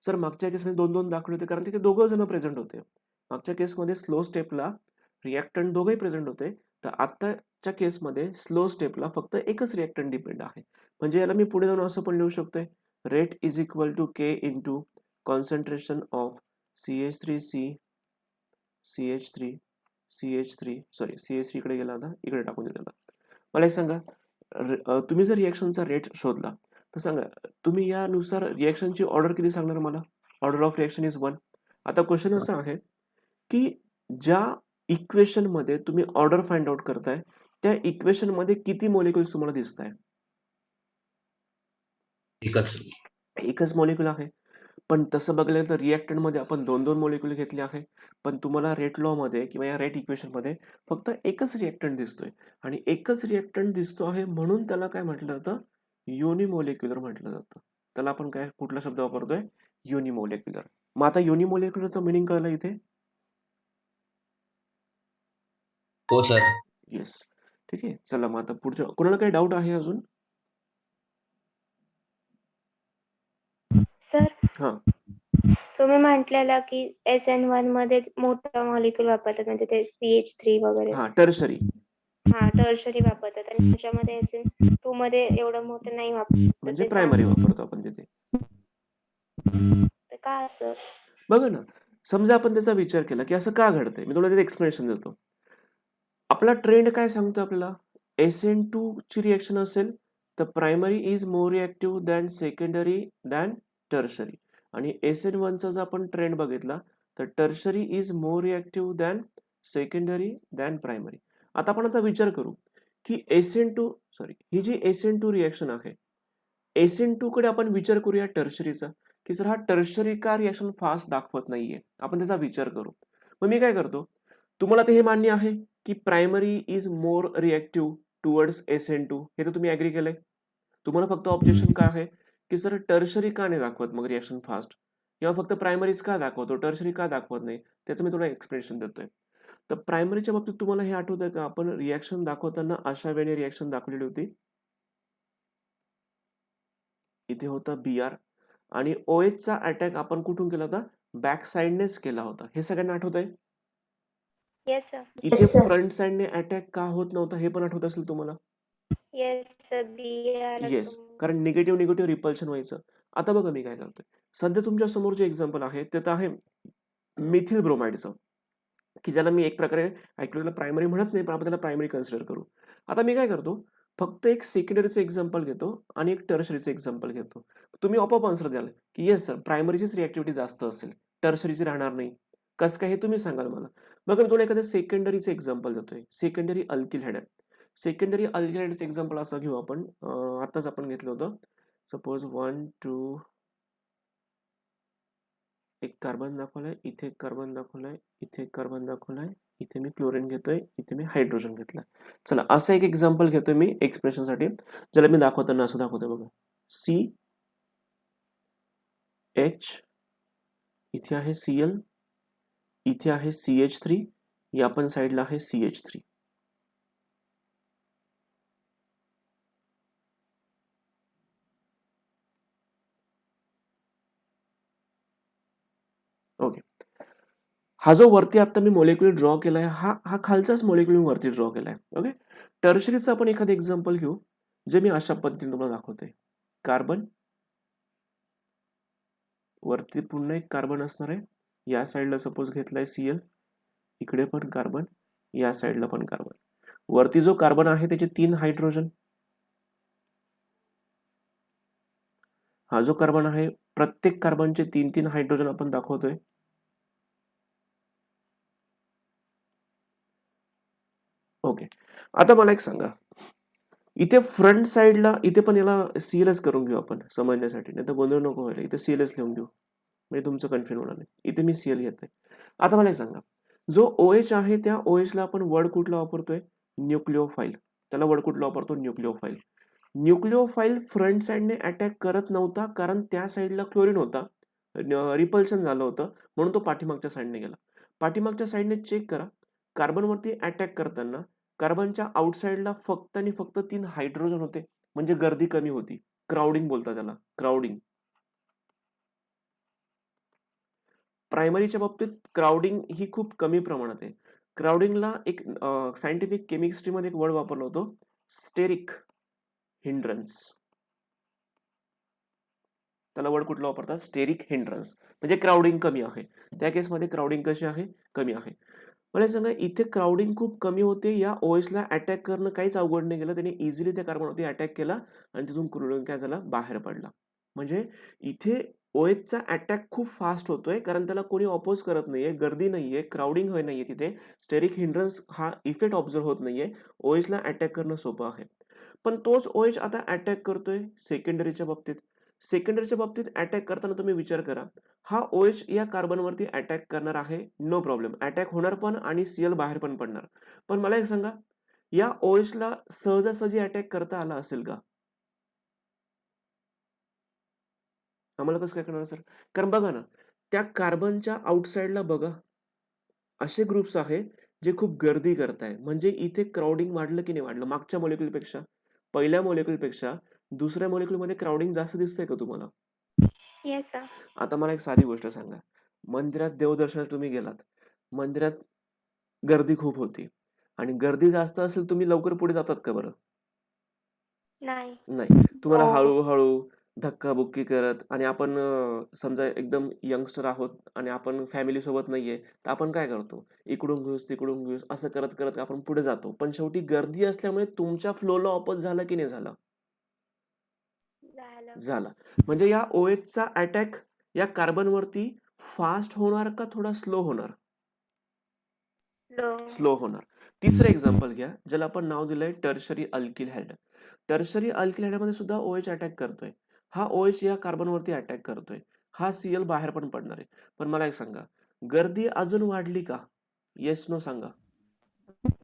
Sir मागच्या केसमध्ये 2 दाखवले होते, कारण तिथे 2 जण प्रेझेंट होते. मागच्या केसमध्ये स्लो स्टेपला रिएक्टंट दोघंही प्रेझेंट होते, तर आताच्या केसमध्ये स्लो स्टेपला फक्त एकच रिएक्टंट डिपेंड आहे. म्हणजे याला मी पुढे जाऊन असं पण लिहू शकतोय, rate is equal to K into concentration of CH3 CH3 इकडे गेला होता, इकडे टाकून दिला. मला एक सांगा, तुम्ही जर रिएक्शनचा रेट शोधला तर सांगा, तुम्ही यानुसार रिएक्शनची ऑर्डर किती सांगणार मला? Order of reaction is 1. आता क्वेश्चन असा आहे की ज्या इक्वेशन मध्ये तुम्ही ऑर्डर फाइंड आउट करताय त्या इक्वेशन मध्ये किती मॉलिक्युल्स तुम्हाला दिसत आहे? एकच मॉलिक्युल आहे. पण तसं बघलं तर रिएक्टंट मध्ये आपण 2-2 मॉलिक्युल घेतले आहे. पण तुम्हाला रेट लॉ मध्ये किंवा या रेट इक्वेशन मध्ये फक्त एकच रिएक्टंट दिसतोय आणि एकच रिएक्टंट दिसतो आहे म्हणून त्याला काय म्हटलं जातं? युनिमॉलिक्युलर म्हटलं जातं. त्याला आपण काय कुठला शब्द वापरतोय? युनिमॉलिक्युलर. मग आता युनिमॉलिक्युलरचं मिनिंग कळलं इथे? हो सर. येस. ठीक आहे. चला मग आता पुढच्या कोणाला काही डाऊट आहे अजून? सर हा. तुम्ही म्हटलेलं की SN1 मध्ये मोठा मॉलिक्युल वापरतात म्हणजे ते CH3 वगैरे. हा टर्शरी. हा टर्शरी वापरतात आणि त्याच्यामध्ये SN2 मध्ये एवढं मोठं नाही वापरत. म्हणजे ते प्रायमरी वापरतो आपण तिथे. तर का असं? बघा ना, समजा आपण त्याचा विचार केला की असं का घडतंय, मी तुम्हाला त्याचं एक्सप्लेनेशन देतो. आपला ट्रेंड काय सांगतो आपल्याला? SN2 ची रिएक्शन असेल तर primary is more reactive than secondary than tertiary आणि SN1 चा जर आपण ट्रेंड बघितला तर tertiary is more reactive than secondary than primary. आता आपण आता विचार करू की ही जी SN2 रिएक्शन आहे, SN2 कडे आपण विचार करूया टर्शरीचा की सर हा टर्शरी का रिएक्शन फास्ट दाखवत नाहीये, आपण त्याचा विचार करू. मग मी काय करतो, तुम्हाला ते हे मान्य आहे की primary is more reactive towards SN2, हे तर तुम्ही ऍग्री केलंय. तुम्हाला फक्त ऑब्जेक्शन काय आहे की सर टर्शरी का नाही दाखवत मग रिएक्शन फास्ट, किंवा फक्त प्रायमरीज का दाखवतो, टर्शरी का दाखवत नाही, त्याचं मी तुला एक्सप्लेनेशन देतोय. तर प्रायमरीच्या बाबतीत तुम्हाला हे आठवतंय का, आपण रिएक्शन दाखवताना अशा वेळी रिएक्शन दाखवलेली होती. इथे होता BR आणि OH चा अटॅक आपण कुठून केला होता? बॅक साइडनेच केला होता. हे सगळ्यांना आठवतंय? Yes sir. इथे फ्रंट साइडने अटॅक का होत नव्हता हे पण आठवत असेल तुम्हाला? Yes sir. BR येस, कारण निगेटिव्ह निगेटिव्ह रिपल्शन व्हायचं. आता बघा मी काय करतोय, सध्या तुमच्या समोर जे एक्झाम्पल आहे ते तर आहे मिथिल ब्रोमाइडचं, की ज्याला मी एक प्रकारे ऍक्च्युअली प्रायमरी म्हणत नाही पण आपण त्याला प्रायमरी कन्सिडर करू. आता मी काय करतो, फक्त एक सेकंडरीचं एक्झाम्पल घेतो आणि एक टर्शरीचं एक्झाम्पल घेतो. तुम्ही आपोआप आन्सर द्याल की येस सर प्रायमरीचीच रिॲक्टिव्हिटी जास्त असेल, टर्शरीची राहणार नाही. कसं काय हे तुम्ही सांगाल मला. बघा मी तुला एखाद्या सेकंडरीचं एक्झाम्पल देतोय, secondary alkyl hydride. Secondary alkyl हायड्राइडचं एक्झाम्पल असं घेऊ आपण, आताच आपण घेतलं होतं. सपोज 1 2 एक कार्बन दाखवलाय, इथे एक कार्बन दाखवलाय, इथे एक कार्बन दाखवलाय, इथे मी क्लोरीन घेतोय, इथे मी हायड्रोजन घेतलाय. चला असं एक एक्झाम्पल घेतोय मी एक्सप्रेशन साठी, ज्याला मी दाखवताना असं दाखवतोय बघा. CH, इथे आहे Cl, इथे आहे CH3, या पण साईडला आहे CH3. ओके. हा जो वरती आता मी मॉलिक्युल ड्रॉ केलाय हा खालचाच मॉलिक्युल मी वरती ड्रॉ केलाय. ओके. टर्शरीचं आपण एखादं एक्झाम्पल घेऊ जे मी अशा पद्धतीने तुम्हाला दाखवतोय. कार्बन, वरती पुन्हा एक कार्बन असणार आहे, या साईडला सपोज घेतलाय Cl, इकडे पण कार्बन, या साईडला पण कार्बन. वरती जो कार्बन आहे त्याचे 3 हायड्रोजन, हा जो कार्बन आहे प्रत्येक कार्बनचे 3-3 हायड्रोजन आपण दाखवतोय. ओके. आता मला एक सांगा, इथे फ्रंट साइडला इथे पण याला Clच करून घेऊ आपण समजण्यासाठी, नाही तर गोंधळ नको व्हायला. इथे Clच लिहून घेऊ म्हणजे तुमचं कन्फ्युजन होणार नाही. इथे मी Cl घेतोय. आता मला एक सांगा, जो OH आहे त्या OH ला आपण वर्ड कुठला वापरतोय? न्यूक्लिओफाइल. त्याला वर्ड कुठला वापरतो? न्यूक्लिओफाइल. न्यूक्लिओफाइल फ्रंट साइडने अटॅक करत नव्हता कारण त्या साइडला क्लोरीन होता, रिपल्शन झालं होतं म्हणून तो पाठीमागच्या साइडने गेला. पाठीमागच्या साइडने चेक करा, कार्बनवरती अटॅक करताना कार्बनच्या आउटसाइडला फक्त आणि फक्त 3 हायड्रोजन होते, म्हणजे गर्दी कमी होती. क्राउडिंग बोलतात त्याला, क्राउडिंग. प्रायमरीच्या बाबतीत क्राउडिंग ही खूप कमी प्रमाणात आहे. क्राउडिंगला एक सायंटिफिक केमिस्ट्रीमध्ये एक वर्ड वापरला होतो, स्टेरिक हिंड्रन्स. त्याला वर्ड कुठला वापरतात? Steric hindrance. म्हणजे क्राउडिंग कमी आहे. त्या केसमध्ये क्राउडिंग कशी आहे? कमी आहे. मला सांगा, इथे क्राउडिंग खूप कमी होते, या OH ला अटॅक करणं काहीच अवघड नाही गेलं. त्याने इझिली त्या कार्बनवरती अटॅक केला आणि तिथून क्लोरीन काय झाला? बाहेर पडला. म्हणजे इथे OHचा अटॅक खूप फास्ट होतोय कारण त्याला कोणी ऑपोज करत नाहीये, गर्दी नाहीये, क्राउडिंग होत नाहीये तिथे, स्टेरिक हिंड्रन्स हा इफेक्ट ऑब्झर्व होत नाहीये. OHला अटॅक करणं सोपं आहे. पण तोच OH आता अटॅक करतोय सेकंडरीच्या बाबतीत. सेकंडरीच्या बाबतीत अटॅक करताना तुम्ही विचार करा, हा OH या कार्बनवरती अटॅक करणार आहे, नो प्रॉब्लेम. अटॅक होणार पण आणि Cl बाहेर पण पडणार. पण मला एक सांगा, या OHला सहजासहजी अटॅक करता आला असेल का? आम्हाला कसं काय करणार सर? कारण बघा ना, त्या कार्बनच्या आउटसाइडला बघा, असे ग्रुप्स आहे जे खूप गर्दी करताय. म्हणजे इथे क्राउडिंग वाढलं की नाही वाढलं मागच्या मॉलिक्युलपेक्षा? पहिल्या मॉलिक्युलपेक्षा दुसऱ्या मॉलिक्युलमध्ये क्राउडिंग जास्त दिसतंय का तुम्हाला? Yes sir. आता मला एक साधी गोष्ट सांगा. मंदिरात देवदर्शनाला तुम्ही गेलात. मंदिरात गर्दी खूप होती आणि गर्दी जास्त असेल तुम्ही लवकर पुढे जातात का बरं? नाही. नाही. तुम्हाला हो. हळू-हळू धक्काबुक्की करत आणि आपण समजा एकदम यंगस्टर आहोत आणि आपण फॅमिली सोबत नाहीये, तर आपण काय करतो? इकडून घुस, तिकडून घुस असं करत-करत आपण पुढे जातो. पण शेवटी गर्दी असल्यामुळे तुमच्या फ्लोला ऑपोज झालं की नाही झालं? झालं. झाला. म्हणजे या OHचा अटॅक या कार्बनवरती फास्ट होणार का थोडा स्लो होणार? स्लो. स्लो होणार. तिसरं एक्झाम्पल घ्या, ज्याला आपण नाव दिलंय tertiary alkyl halide. Tertiary alkyl हाइडमध्ये सुद्धा OH अटॅक करतोय. हा OH या कार्बनवरती अटॅक करतोय. हा Cl बाहेर पण पडणार आहे. पण मला एक सांगा, गर्दी अजून वाढली का? येस नो सांगा.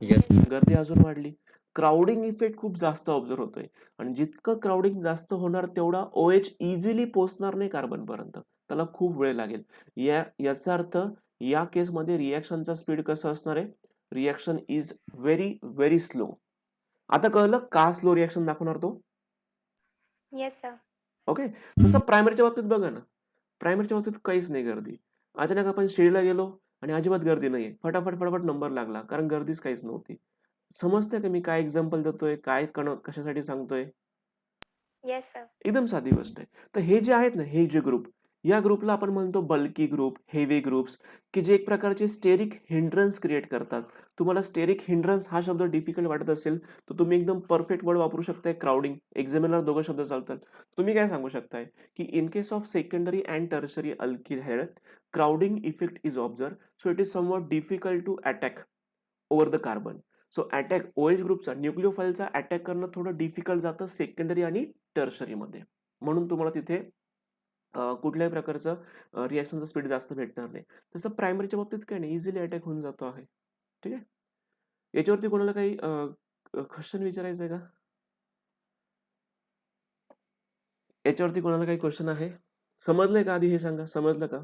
येस. गर्दी अजून वाढली. क्राउडिंग इफेक्ट खूप जास्त ऑब्झर्व होतोय आणि जितकं क्राउडिंग जास्त होणार तेवढा OH इझिली पोहोचणार नाही कार्बनपर्यंत. त्याला खूप वेळ लागेल. याचा अर्थ या केसमध्ये रिएक्शनचा स्पीड कसं असणार आहे? Reaction is very very slow. आता कळलं का स्लो रिएक्शन दाखवणार तो? Yes sir. ओके. तसं प्रायमरीच्या बाबतीत बघा ना. प्रायमरीच्या बाबतीत काहीच नाही गर्दी. अचानक आपण शिर्डीला गेलो आणि अजिबात गर्दी नाहीये. फटाफट, फटाफट नंबर लागला कारण गर्दीच काहीच नव्हती. समजतंय का मी काय एक्झाम्पल देतोय? काय कशासाठी सांगतोय? Yes sir. एकदम साधी गोष्ट आहे. तर हे जे आहेत ना, हे जे ग्रुप, या ग्रुपला आपण म्हणतो बल्की ग्रुप, हेवी ग्रुप्स, की जे एक प्रकारचे स्टेरिक हिंड्रन्स क्रिएट करतात. तुम्हाला स्टेरिक हिंड्रन्स हा शब्द डिफिकल्ट वाटत असेल, तर तुम्ही एकदम परफेक्ट वर्ड वापरू शकताय क्राउडिंग. एक्झामिनरला दोघं शब्द चालतात. तुम्ही काय सांगू शकताय, की in case of secondary and tertiary alkyl halide, crowding effect is observed, so it is somewhat difficult to attack over the carbon. So attack OH ग्रुपचा न्यूक्लिओफाईलचा अटॅक करणं थोडं डिफिकल्ट जातं सेकंडरी आणि टर्शरीमध्ये. म्हणून तुम्हाला तिथे कुठल्याही प्रकारचं रिएक्शनचा स्पीड जास्त भेटणार नाही. तसं प्रायमरीच्या बाबतीत काही नाही, इझिली अटॅक होऊन जातो आहे. ठीक आहे. याच्यावरती कोणाला काही क्वेश्चन विचारायचं आहे का? याच्यावरती कोणाला काही क्वेश्चन आहे? समजलंय का आधी हे सांगा? समजलं का?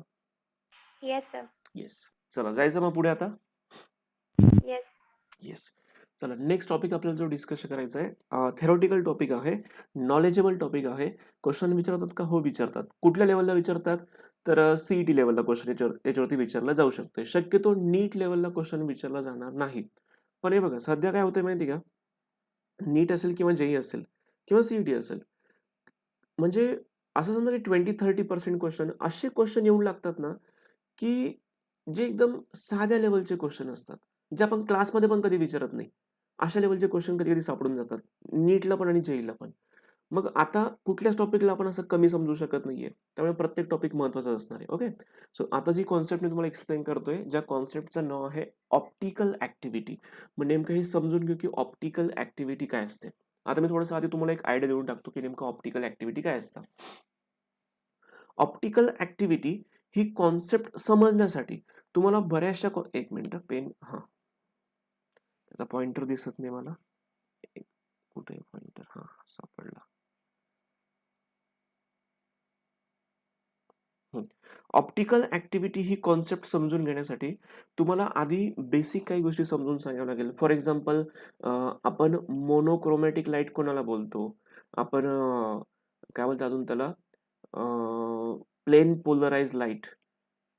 Yes sir. येस. चला जायचं मग पुढे आता. येस. येस. चला नेक्स्ट टॉपिक आपल्याला जो डिस्कस करायचा आहे थेरोटिकल टॉपिक आहे, नॉलेजेबल टॉपिक आहे. क्वेश्चन विचारतात का? हो विचारतात. कुठल्या लेवलला विचारतात? तर CET लेवलला क्वेश्चन याच्यावरती विचारला जाऊ शकतोय. शक्यतो नीट लेवलला क्वेश्चन विचारला जाणार नाही. पण हे बघा सध्या काय होतंय माहिती का? नीट असेल किंवा JEE असेल किंवा CET असेल, म्हणजे असं समजा की 20-30% क्वेश्चन असे क्वेश्चन येऊन लागतात ना, की जे एकदम साध्या लेवलचे क्वेश्चन असतात, जे आपण क्लासमध्ये पण कधी विचारत नाही. अशा लेवलचे क्वेश्चन कधी-कधी सापडून जातात. नीटला पण आणि JEEला पण. मग आता कुठल्याच टॉपिकला आपण असं कमी समजू शकत नाहीये. त्यामुळे प्रत्येक टॉपिक महत्त्वाचा असणार आहे. ओके. सो आता जी कॉन्सेप्ट मी तुम्हाला एक्सप्लेन करतोय, ज्या कॉन्सेप्टचं नाव आहे ऑप्टिकल ॲक्टिव्हिटी. मग नेमकं हे समजून घेऊ की ऑप्टिकल ॲक्टिव्हिटी काय असते. आता मी थोडंसं आधी तुम्हाला एक आयडिया देऊन टाकतो की नेमकं ऑप्टिकल ॲक्टिव्हिटी काय असतं. ऑप्टिकल ॲक्टिव्हिटी ही कॉन्सेप्ट समजण्यासाठी तुम्हाला बऱ्याचशा एक मिनिट पेन त्याचा पॉइंटर दिसत नाही मला. कुठे पॉइंटर? सापडला. ऑप्टिकल ॲक्टिव्हिटी ही कॉन्सेप्ट समजून घेण्यासाठी तुम्हाला आधी बेसिक काही गोष्टी समजून सांगावं लागेल. फॉर एक्झाम्पल आपण मोनोक्रोमॅटिक लाईट कोणाला बोलतो? आपण काय बोलतो अजून त्याला? Plane polarised light.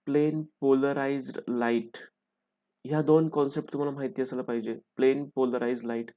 Plane polarised light ह्या 2 कॉन्सेप्ट तुम्हाला माहिती असायला पाहिजे. Plane polarised light.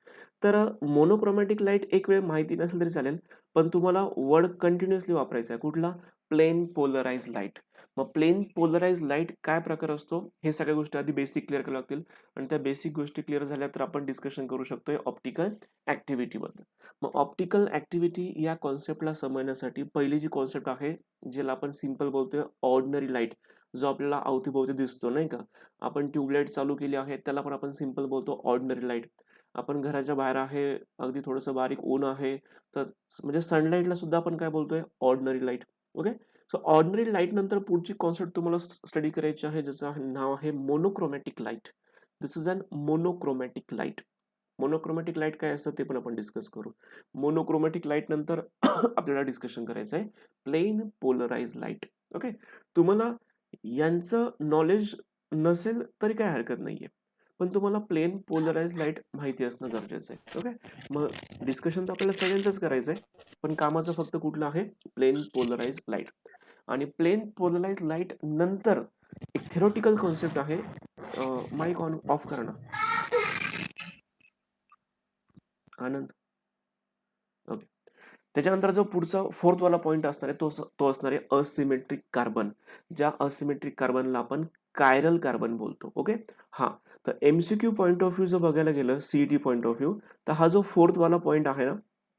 तर मोनोक्रोमॅटिक लाईट एक वेळ माहिती नसेल तरी चालेल, पण तुम्हाला वर्ड कंटिन्युअसली वापरायचा आहे. कुठला? Plane polarise light. मग प्लेन पोलराइज लाईट काय प्रकार असतो हे सगळ्या गोष्टी आधी बेसिक क्लिअर कराव्या लागतील आणि त्या बेसिक गोष्टी क्लिअर झाल्या तर आपण डिस्कशन करू शकतोय ऑप्टिकल ऍक्टिव्हिटी बद्दल. मग ऑप्टिकल ऍक्टिव्हिटी या कॉन्सेप्टला समजण्यासाठी पहिली जी कॉन्सेप्ट आहे ज्याला आपण सिंपल बोलतोय ऑर्डिनरी लाईट, जो आपल्याला अवतीभोवती दिसतो नाही का. आपण ट्यूबलाईट चालू केली आहे त्याला पण आपण सिंपल बोलतो ऑर्डिनरी लाईट. आपण घराच्या बाहेर आहे, अगदी थोडंसं बारीक ऊन आहे तर म्हणजे सनलाईटला सुद्धा आपण काय बोलतोय ordinary light. Okay. So ordinary light नंतर पुढची कॉन्सेप्ट तुम्हाला स्टडी करायची आहे ज्याचं नाव आहे monochromatic light. This is an monochromatic light. Monochromatic light काय असतं ते पण आपण डिस्कस करू. मोनोक्रोमॅटिक लाईट नंतर आपल्याला डिस्कशन करायचं आहे प्लेन पोलराइज लाईट. ओके. तुम्हाला यांचं नॉलेज नसेल तरी काय हरकत नाहीये, पण तुम्हाला प्लेन पोलराइज लाईट माहिती असणं गरजेचं आहे. ओके. मग डिस्कशन तर आपल्याला सगळ्यांचंच करायचं आहे, पण कामाचं फक्त कुठलं आहे प्लेन पोलराइज लाईट. आणि प्लेन पोलराइज लाईट नंतर एक थेरोटिकल कॉन्सेप्ट आहे. माईक ऑन ऑफ करा ना आनंद. ओके. त्याच्यानंतर जो पुढचा फोर्थ वाला पॉइंट असणार आहे तो असणार आहे असिमेट्रिक कार्बन. ज्या असिमेट्रिक कार्बनला आपण कायरल कार्बन बोलतो. ओके. हा तर एमसीक्यू पॉइंट ऑफ व्ह्यू जर बघायला गेलं सीईटी पॉइंट ऑफ व्ह्यू तर हा जो फोर्थ वाला पॉइंट आहे ना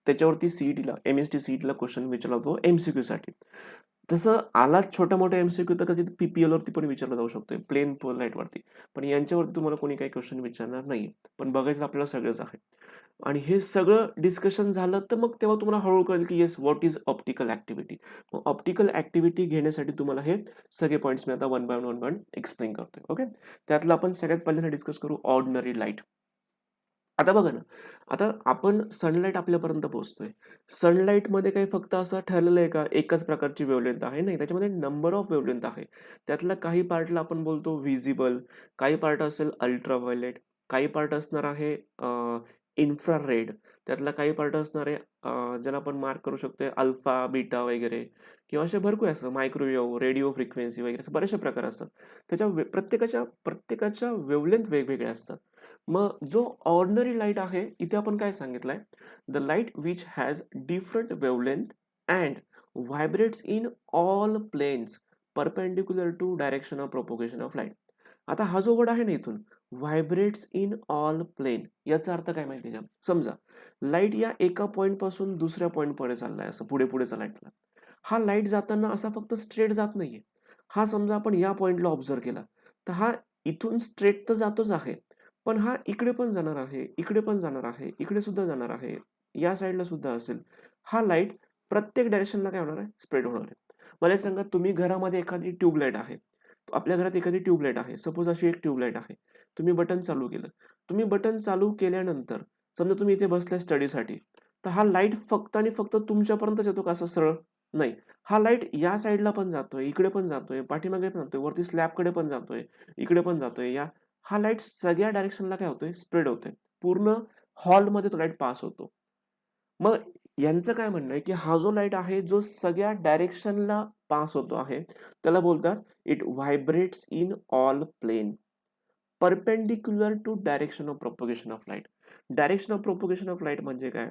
त्याच्यावरती सीईटीला एमएसटी सीईटीला क्वेश्चन विचारला होतो एमसीक्यू साठी. तसं आला छोटा मोठा एमसीक्यू तर कधी पीपीएल वरती पण विचारला जाऊ शकतोय प्लेन पोलराइट वरती, पण यांच्यावरती तुम्हाला कोणी काही क्वेश्चन विचारणार नाही. पण बघायचं आपल्याला सगळंच आहे. आणि हे सगळं डिस्कशन झालं तर मग तेव्हा तुम्हाला हळूहळू कळेल की yes what is optical activity. मग ऑप्टिकल ऍक्टिव्हिटी घेण्यासाठी तुम्हाला हे सगळे पॉईंट्स मी आता वन बाय वन एक्सप्लेन करतोय. ओके. त्यातलं आपण सगळ्यात पहिल्यांदा डिस्कस करू ऑर्डिनरी लाईट. आता बघा ना, आता आपण सनलाईट आपल्यापर्यंत पोहोचतोय. सनलाईटमध्ये काही फक्त असं ठरलेलं आहे का एकच प्रकारची वेवलेंथ आहे? नाही, त्याच्यामध्ये नंबर ऑफ वेवलेंथ आहे. त्यातला काही पार्टला आपण बोलतो व्हिजिबल, काही पार्ट असेल अल्ट्राव्हायोलेट, काही पार्ट असणार आहे इन्फ्रारेड, त्यातला काही पार्ट असणार आहे ज्याला आपण मार्क करू शकतोय अल्फा, बीटा वगैरे, किंवा असे भरपूर असतं मायक्रोवेव्ह, रेडिओ फ्रिक्वेन्सी वगैरे असे बरेचसे प्रकार असतात. त्याच्या प्रत्येकाच्या वेवलेंथ वेगवेगळ्या असतात. मग जो ऑर्डिनरी लाईट आहे इथे आपण काय सांगितलंय, the light which has different wavelength and vibrates in all planes perpendicular to direction of propagation of light. आता हा जो वर्ड आहे ना इथून व्हायब्रेट्स इन ऑल प्लेन, याचा अर्थ काय माहिती का? समजा लाईट या एका पॉइंट पासून दुसऱ्या पॉइंट पर्यंत चाललाय, असं पुढे पुढे चाललाय. हा लाईट जाताना असा फक्त स्ट्रेट जात नाहीये. हा समजा आपण या पॉइंटला ऑब्झर्व केला तर हा इथून स्ट्रेट तर जातोच आहे, पण हा इकडे पण जाणार आहे, इकडे पण जाणार आहे, इकडे सुद्धा जाणार आहे, या साईडला सुद्धा असेल. हा लाईट प्रत्येक डायरेक्शनला काय होणार आहे स्प्रेड होणार आहे. मला सांगा तुम्ही घरामध्ये एखादी ट्यूबलाईट आहे, आपल्या घरात एखादी ट्यूबलाईट आहे, सपोज अशी एक ट्यूबलाईट आहे. तुम्ही बटन चालू केलं, तुम्ही बटन चालू केल्यानंतर समजा तुम्ही इथे बसलाय स्टडीसाठी, तर हा लाईट फक्त आणि फक्त तुमच्यापर्यंतच येतो का असं सरळ? नाही. हा लाईट या साईडला पण जातोय, इकडे पण जातोय, पाठीमागे पण जातोय, वरती स्लॅबकडे पण जातोय, इकडे पण जातोय. हा लाईट सगळ्या डायरेक्शनला काय होतोय स्प्रेड होतोय. पूर्ण हॉलमध्ये तो लाईट पास होतो. मग यांचं काय म्हणणं आहे की हा जो लाईट आहे जो सगळ्या डायरेक्शनला पास होतो आहे त्याला बोलतात it vibrates in all plane perpendicular to direction of propagation of light. Direction of propagation of light म्हणजे काय?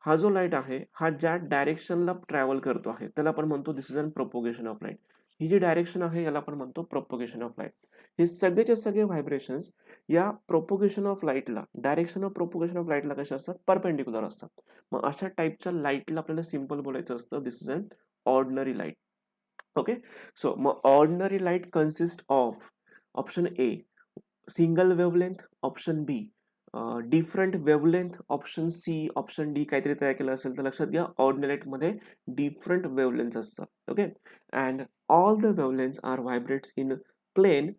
हा जो लाईट आहे हा ज्या डायरेक्शनला ट्रॅव्हल करतो आहे त्याला आपण म्हणतो this is an propagation of light. ही जी डायरेक्शन आहे याला आपण म्हणतो प्रोपोगेशन ऑफ लाईट. हे सगळेचे सगळे व्हायब्रेशन्स या प्रोपोगेशन ऑफ लाईटला, डायरेक्शन ऑफ प्रोपोगेशन ऑफ लाईटला कशा असतात? परपेंडिक्युलर असतात. मग अशा टाईपच्या लाईटला आपल्याला सिंपल बोलायचं असतं this is an ordinary light. Okay. So मग ordinary light consist of option A single wavelength, option B different wavelength, option C, option D काहीतरी तयार केलं असेल तर लक्षात घ्या ऑर्डिनरी लाईट मध्ये डिफरंट वेवलेंथ असतात. Okay. And all the wavelengths are vibrates in plane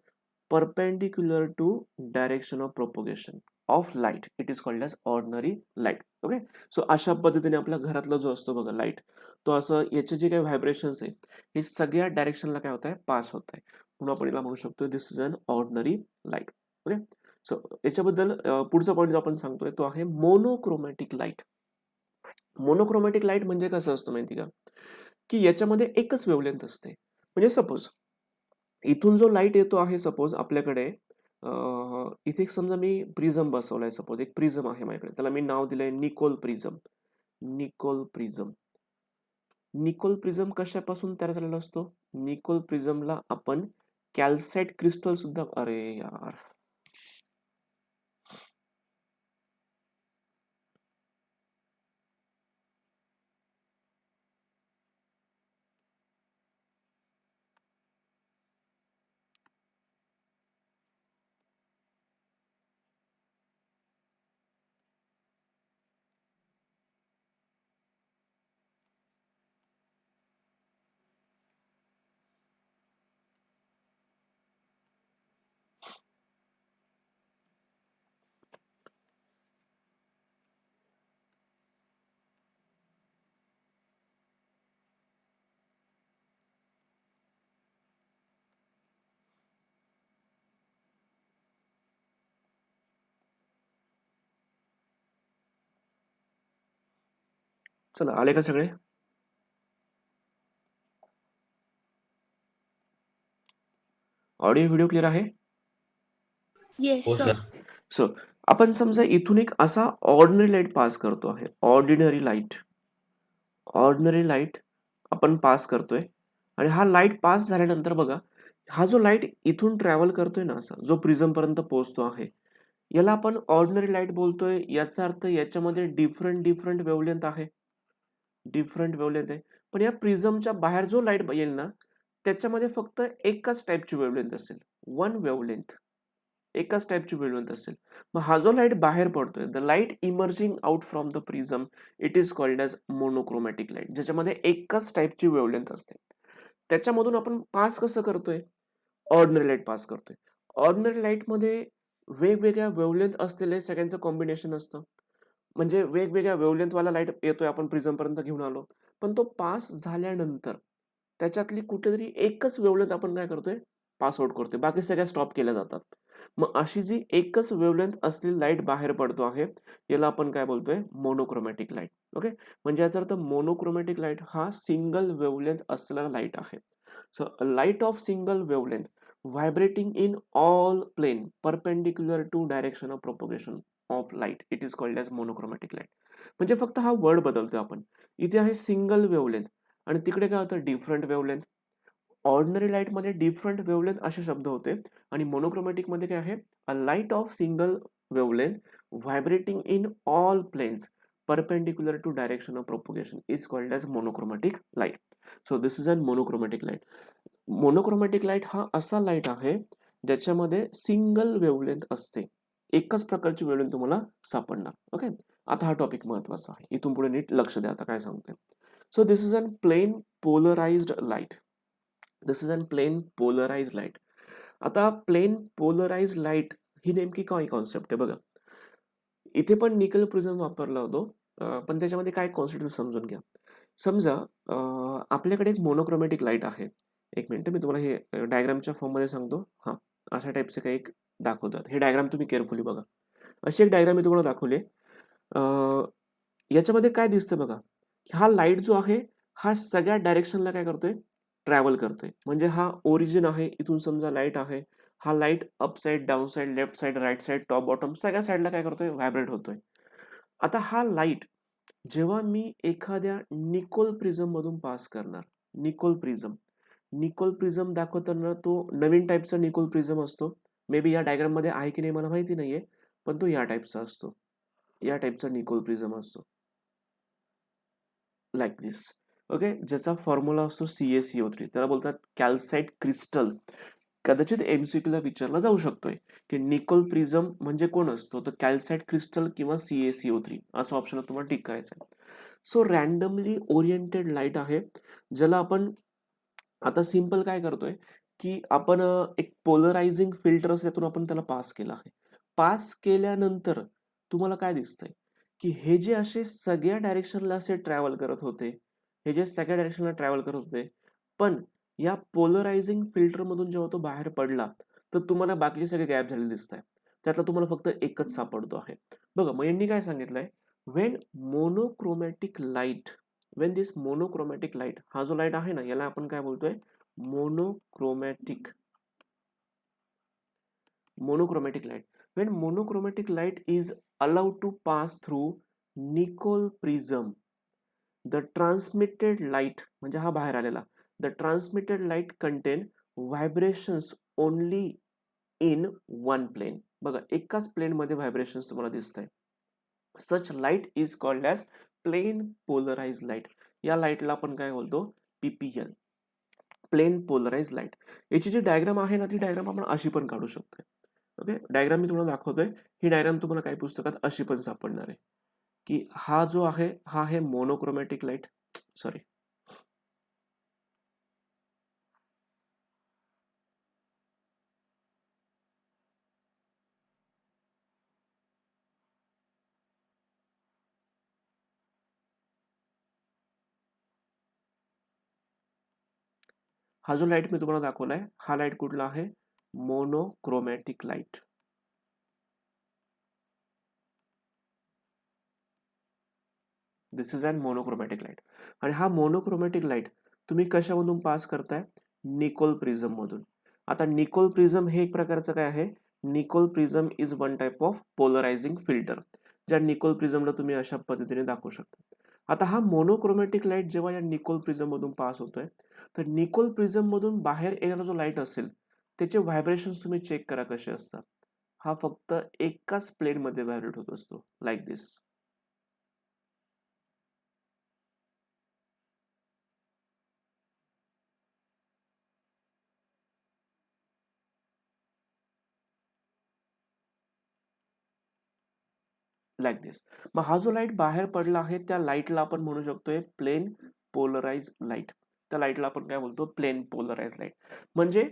perpendicular to direction of propagation of light. It is called as ordinary light. Okay. So अशा पद्धतीने आपल्या घरातला जो असतो बघा लाईट, तो असं याचे जे काही व्हायब्रेशन्स आहे हे सगळ्या डायरेक्शनला काय होत आहे पास होत आहे, म्हणून आपण याला म्हणू शकतो this is an ordinary light. Okay. So याच्याबद्दल पुढचा पॉईंट जो आपण सांगतोय तो आहे मोनोक्रोमॅटिक लाईट. मोनोक्रोमॅटिक लाईट म्हणजे कसं असतं माहिती का, की याच्यामध्ये एकच वेवलेंथ असते. म्हणजे सपोज इथून जो लाईट येतो आहे, सपोज आपल्याकडे इथे एक समजा मी प्रिझम बसवलाय, सपोज एक प्रिझम आहे माझ्याकडे, त्याला मी नाव दिलंय Nicol prism. Nicol prism. Nicol prism कशापासून तयार झालेला असतो? निकोल प्रिझमला आपण कॅल्साइट क्रिस्टल सुद्धा, अरे यार, चला आले का सगळे? ऑडिओ व्हिडिओ क्लिअर आहे? येस हो सर. सर. सो आपण समजा इथून एक असा ऑर्डिनरी लाईट पास करतो आहे, ऑर्डिनरी लाईट आपण पास करतोय, आणि हा लाईट पास झाल्यानंतर बघा, हा जो लाईट इथून ट्रॅव्हल करतोय ना, असा जो प्रिझम पर्यंत पोहोचतो आहे, याला आपण ऑर्डिनरी लाईट बोलतोय. याचा अर्थ याच्यामध्ये डिफरंट वेवलेंथ आहे, पण या प्रिझमच्या बाहेर जो लाईट येईल ना, त्याच्यामध्ये फक्त एकाच टाईपची वेवलेंथ असेल, वन वेवलेंथ, एकाच टाईपची वेवलेंथ असेल. मग हा जो लाईट बाहेर पडतोय, the light emerging out from the prism, it is called as monochromatic light, ज्याच्यामध्ये एकच टाईपची वेवलेंथ असते. त्याच्यामधून आपण पास कसं करतोय? ऑर्डिनरी लाईट पास करतोय. ऑर्डिनरी लाईटमध्ये वेगवेगळ्या वेवलेंथ असलेले सगळ्यांचं कॉम्बिनेशन असतं. म्हणजे वेगवेगळ्या वेवलेंथवाला लाईट येतोय, आपण प्रिझम पर्यंत घेऊन आलो, पण तो पास झाल्यानंतर त्याच्यातली कुठेतरी एकच वेवलेंथ आपण काय करतोय? पास आउट करतोय, बाकी सगळ्या स्टॉप केल्या जातात. मग अशी जी एकच वेवलेंथ असलेली लाईट बाहेर पडतो आहे, याला आपण काय बोलतोय? Monochromatic light. ओके, म्हणजे याचा अर्थ मोनोक्रोमॅटिक लाईट हा सिंगल वेवलेंथ असलेला लाईट आहे. So light of single wavelength vibrating in all plane perpendicular to direction of propagation of light, it is called as monochromatic light. म्हणजे फक्त हा वर्ड बदलतोय आपण. इथे आहे सिंगल वेवलेंथ, आणि तिकडे काय होतं? Different wavelength. ऑर्डिनरी लाईट मध्ये डिफरंट वेवलेंथ असे शब्द होते, आणि मोनोक्रोमॅटिक मध्ये काय आहे? A light of single wavelength vibrating in all planes perpendicular to direction of propagation is called as monochromatic light. So this is an monochromatic light. Monochromatic light हा असा लाईट आहे ज्याच्यामध्ये सिंगल वेवलेंथ असते, एकच प्रकारची वेवलेंथ तुम्हाला सापडणार. Okay, आता हा टॉपिक महत्वाचा आहे, इथून पुढे नीट लक्ष द्या आता काय सांगतोय. So this is an plane polarised light. Light. आता प्लेन पोलराइज्ड लाईट ही नेमकी काय कॉन्सेप्ट आहे बघा. इथे पण निकल प्रिझम वापरला होतो, पण त्याच्यामध्ये काय कॉन्सेप्ट समजून घ्या. समजा आपल्याकडे एक मोनोक्रोमॅटिक लाईट आहे. एक मिनिट, मी तुम्हाला हे डायग्रामच्या फॉर्ममध्ये सांगतो. हां, अशा टाईपचे काही एक दाखवतात. हे डायग्राम तुम्ही केअरफुली बघा. अशी एक डायग्राम मी तुम्हाला दाखवली. याच्यामध्ये काय दिसतं बघा, हा लाईट जो आहे हा सगळ्या डायरेक्शनला काय करतोय? ट्रॅव्हल करतोय. म्हणजे हा ओरिजिन आहे, इथून समजा लाईट आहे, हा light up side, down side, left side, right side, top bottom सगळ्या साईडला काय करतोय? व्हायब्रेट होतोय. आता हा लाईट जेव्हा मी एखाद्या निकोल प्रिझम मधून पास करणार, निकोल प्रिझम दाखवताना तो नवीन टाईपचा निकोल प्रिझम असतो. मे बी या डायग्राम मध्ये आहे की नाही मला माहिती नाहीये, पण तो या टाईपचा असतो, या टाईपचा निकोल प्रिझम असतो, लाईक दिस. ओके, ज्याचा फॉर्म्युला असतो CaCO3, त्याला बोलतात कॅल्साइट क्रिस्टल. कदाचित MCQ ला विचारला जाऊ शकतोय की निकोल प्रिझम म्हणजे कोण असतो, तर कॅल्साइट क्रिस्टल किंवा CaCO3 असं ऑप्शन तुम्हाला टिक करायचं आहे. सो रॅन्डमली ओरिएंटेड लाईट आहे, ज्याला आपण आता सिंपल काय करतोय की आपण एक पोलरायझिंग फिल्टर असते, त्यातून आपण त्याला पास केला आहे. पास केल्यानंतर तुम्हाला काय दिसतंय की हे जे असे सगळ्या डायरेक्शनला असे ट्रॅव्हल करत होते, पण या पोलरायझिंग फिल्टर मधून जेव्हा तो बाहेर पडला, तर तुम्हाला बाकीचे सगळे गॅप झालेले दिसत आहे. त्यातला तुम्हाला फक्त एकच सापडतो आहे बघा. मग यांनी काय सांगितलंय, वेन मोनोक्रोमॅटिक लाईट, हा जो लाईट आहे ना, याला आपण काय बोलतोय? Monochromatic light. When monochromatic light is allowed to pass through Nicol prism, the transmitted light म्हणजे हा बाहेर आलेला, the transmitted light contain vibrations only in one plane. बघा एकाच प्लेन मध्ये व्हायब्रेशन्स तुम्हाला दिसत आहे. Such light is called as plane polarise light. या लाईटला आपण काय बोलतो, PPL, प्लेन पोलराइज लाईट. याची जी डायग्राम आहे ना, ती डायग्राम आपण अशी पण काढू शकतो. ओके, डायग्राम मी तुम्हाला दाखवतोय. ही डायग्राम तुम्हाला काही पुस्तकात अशी पण सापडणार आहे की हा जो आहे हा आहे मोनोक्रोमॅटिक लाईट, सॉरी हा जो लाईट मी तुम्हाला दाखवलाय हा लाईट कुठला आहे, monochromatic light. This is an monochromatic light. आणि हा मोनोक्रोमॅटिक लाईट तुम्ही कशामधून पास करताय, निकोल प्रिझम मधून. आता निकोल प्रिझम हे एक प्रकारचं काय आहे, Nicol prism is one type of polarising filter. ज्या निकोल प्रिझमला तुम्ही अशा पद्धतीने दाखवू शकता. आता हा मोनोक्रोमॅटिक लाईट जेव्हा या निकोल प्रिझम मधून पास होतोय, तर निकोल प्रिझम मधून बाहेर येणारा जो लाईट असेल त्याचे व्हायब्रेशन्स तुम्ही चेक करा कसे असतात. हा फक्त एकाच प्लेन मध्ये व्हायब्रेट होत असतो, लाईक दिस. लाईक दिस. मग हा जो लाईट बाहेर पडला आहे त्या लाईटला आपण म्हणू शकतोय प्लेन पोलराइज लाईट. त्या लाईटला आपण काय बोलतो, प्लेन पोलराइज लाईट. म्हणजे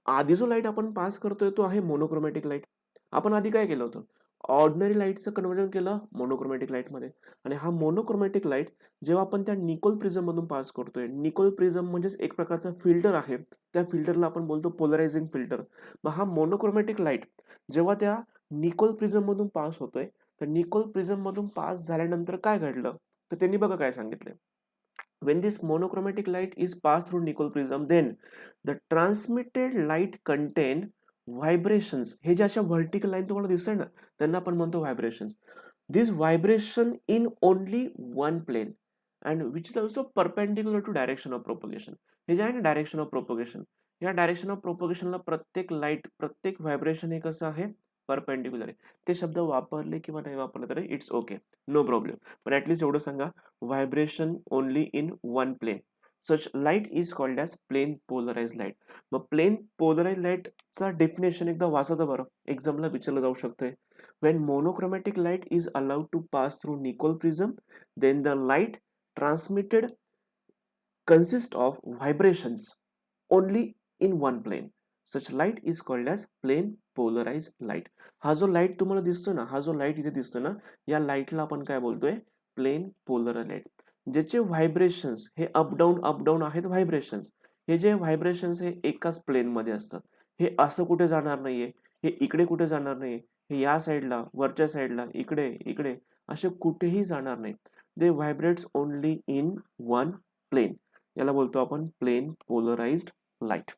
आधी जो लाईट आपण पास करतोय तो आहे मोनोक्रोमॅटिक लाईट. आपण आधी काय केलं होतं, ऑर्डिनरी लाईटचं कन्व्हर्जन केलं मोनोक्रोमॅटिक लाईटमध्ये. आणि हा मोनोक्रोमॅटिक लाईट जेव्हा आपण त्या निकोल प्रिझम मधून पास करतोय, निकोल प्रिझम म्हणजेच एक प्रकारचा फिल्टर आहे, त्या फिल्टरला आपण बोलतो पोलरायझिंग फिल्टर. मग हा मोनोक्रोमॅटिक लाईट जेव्हा त्या निकोल प्रिझम मधून पास होतोय, तर निकोल प्रिझम मधून पास झाल्यानंतर काय घडलं, तर त्यांनी बघा काय सांगितलं, when this monochromatic light is passed through nickel prism then the transmitted light contain vibrations. हे जे अशा व्हर्टिकल लाईन तुम्हाला दिसतंय ना, त्यांना आपण म्हणतो vibrations. This vibration in only one plane and which is also perpendicular to direction of propagation. हे जे आहे ना डायरेक्शन ऑफ प्रोपोगेशन, या डायरेक्शन ऑफ प्रोपोगेशनला प्रत्येक लाईट प्रत्येक व्हायब्रेशन हे कसं आहे, परपेंडिक्युलर आहे. ते शब्द वापरले किंवा नाही वापरले तरी इट्स ओके, नो प्रॉब्लेम. पण ऍटलीस्ट एवढं सांगा, vibration only in one plane. Such light is called as plane polarise light. मग प्लेन पोलराइज लाईटचा डेफिनेशन एकदा वाचतं बरं, एक्झामला विचारलं जाऊ शकतंय. when monochromatic light is allowed to pass through Nicol prism, then the light transmitted consists of vibrations only in one plane. Such light is called as plane polarized light. हा जो light तुम्हाला दिसतो ना, हा जो लाईट इथे दिसतो ना, या लाईटला आपण काय बोलतोय, प्लेन पोलराइज लाईट. ज्याचे व्हायब्रेशन्स हे अप डाऊन आहेत व्हायब्रेशन्स. हे जे व्हायब्रेशन्स हे एकाच प्लेन मध्ये असतात. हे असं कुठे जाणार नाहीये, हे इकडे कुठे जाणार नाहीये, हे या साईडला, वरच्या साईडला, इकडे इकडे असे कुठेही जाणार नाही. They vibrates only in one plane. याला बोलतो आपण plane polarised light.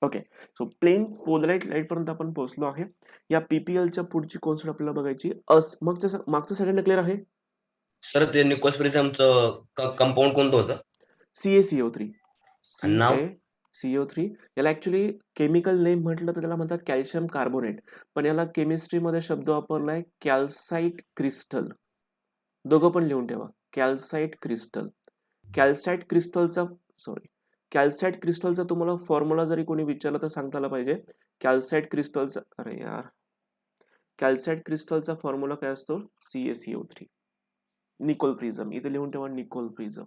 Okay, so plane polarised light पर्यंत आपण पोहोचलो आहे. या पीपीएलच्या पुढची कॉन्सेप्ट आपल्याला बघायची. मागचं सगळ्यांना क्लिअर आहे. सर ते निकोस प्रिझमचं कंपाऊंड कोणतं होतं, CaCO3. आणि नाव? CaCO3. याला ऍक्च्युली केमिकल नेम म्हटलं तर त्याला म्हणतात कॅल्शियम कार्बोनेट, पण याला केमिस्ट्रीमध्ये शब्द वापरलाय कॅल्साइट क्रिस्टल. दोघं पण लिहून ठेवा, कॅल्साइट क्रिस्टल. कॅल्साइट क्रिस्टलचा कॅल्साइट क्रिस्टलचा तुम्हाला फॉर्म्युला जरी कोणी विचारलं तर सांगता आला पाहिजे. कॅल्साइट क्रिस्टलचा, अरे यार, कॅल्साइट क्रिस्टलचा फॉर्म्युला काय असतो, CaCO3. निकोल प्रिझम इथे लिहून ठेवा, निकोल प्रिझम.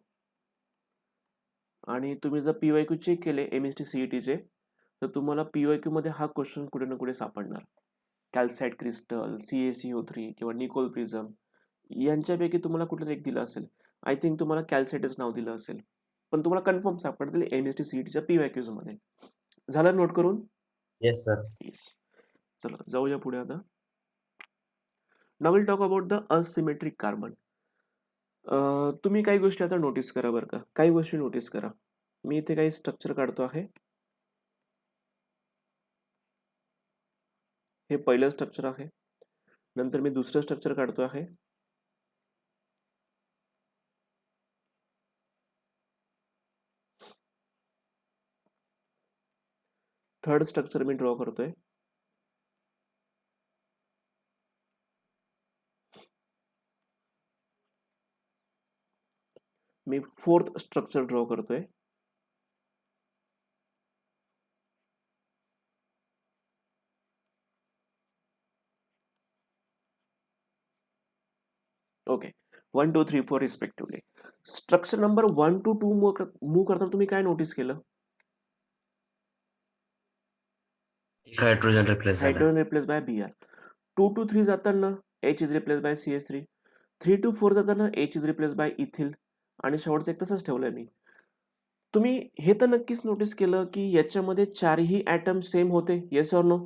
आणि तुम्ही जर PYQ चेक केले MST CETचे, तर तुम्हाला PYQ मध्ये हा क्वेश्चन कुठे ना कुठे सापडणार. कॅल्साइट क्रिस्टल, CaCO3 किंवा निकोल प्रिझम यांच्यापैकी तुम्हाला कुठलं एक दिलं असेल. आय थिंक तुम्हाला कॅल्साइटच नाव दिलं असेल, पण तुम्हाला कन्फर्म सापडतील MST CETच्या PYQs मध्ये. झालं नोट करून? Yes sir. येस. चला जाऊया पुढे आता. Now will talk about the asymmetric carbon. तुम्ही काही गोष्टी आता नोटीस करा बरं का, काही गोष्टी नोटीस करा. मी इथे काही स्ट्रक्चर काढतो आहे. हे पहिलं स्ट्रक्चर आहे, नंतर मी दुसरं स्ट्रक्चर काढतो आहे, थर्ड स्ट्रक्चर मी ड्रॉ करतोय. मी फोर्थ स्ट्रक्चर ड्रॉ करतोय. Okay, 1 2 3 4 respectively. Structure number 1 to 2 move करताना तुम्ही काय नोटीस केलं? एक हायड्रोजन रिप्लेस झाला. Hydrogen replace by Br. 2 to 3 जाताना H is replace by CH3. 3 to 4 जाताना H is replace by ethyl. आणि शेवटचं एक तसंच ठेवलंय मी. तुम्ही हे तर नक्कीच नोटीस केलं की याच्यामध्ये चारही ऍटम सेम होते, येस ऑर नो?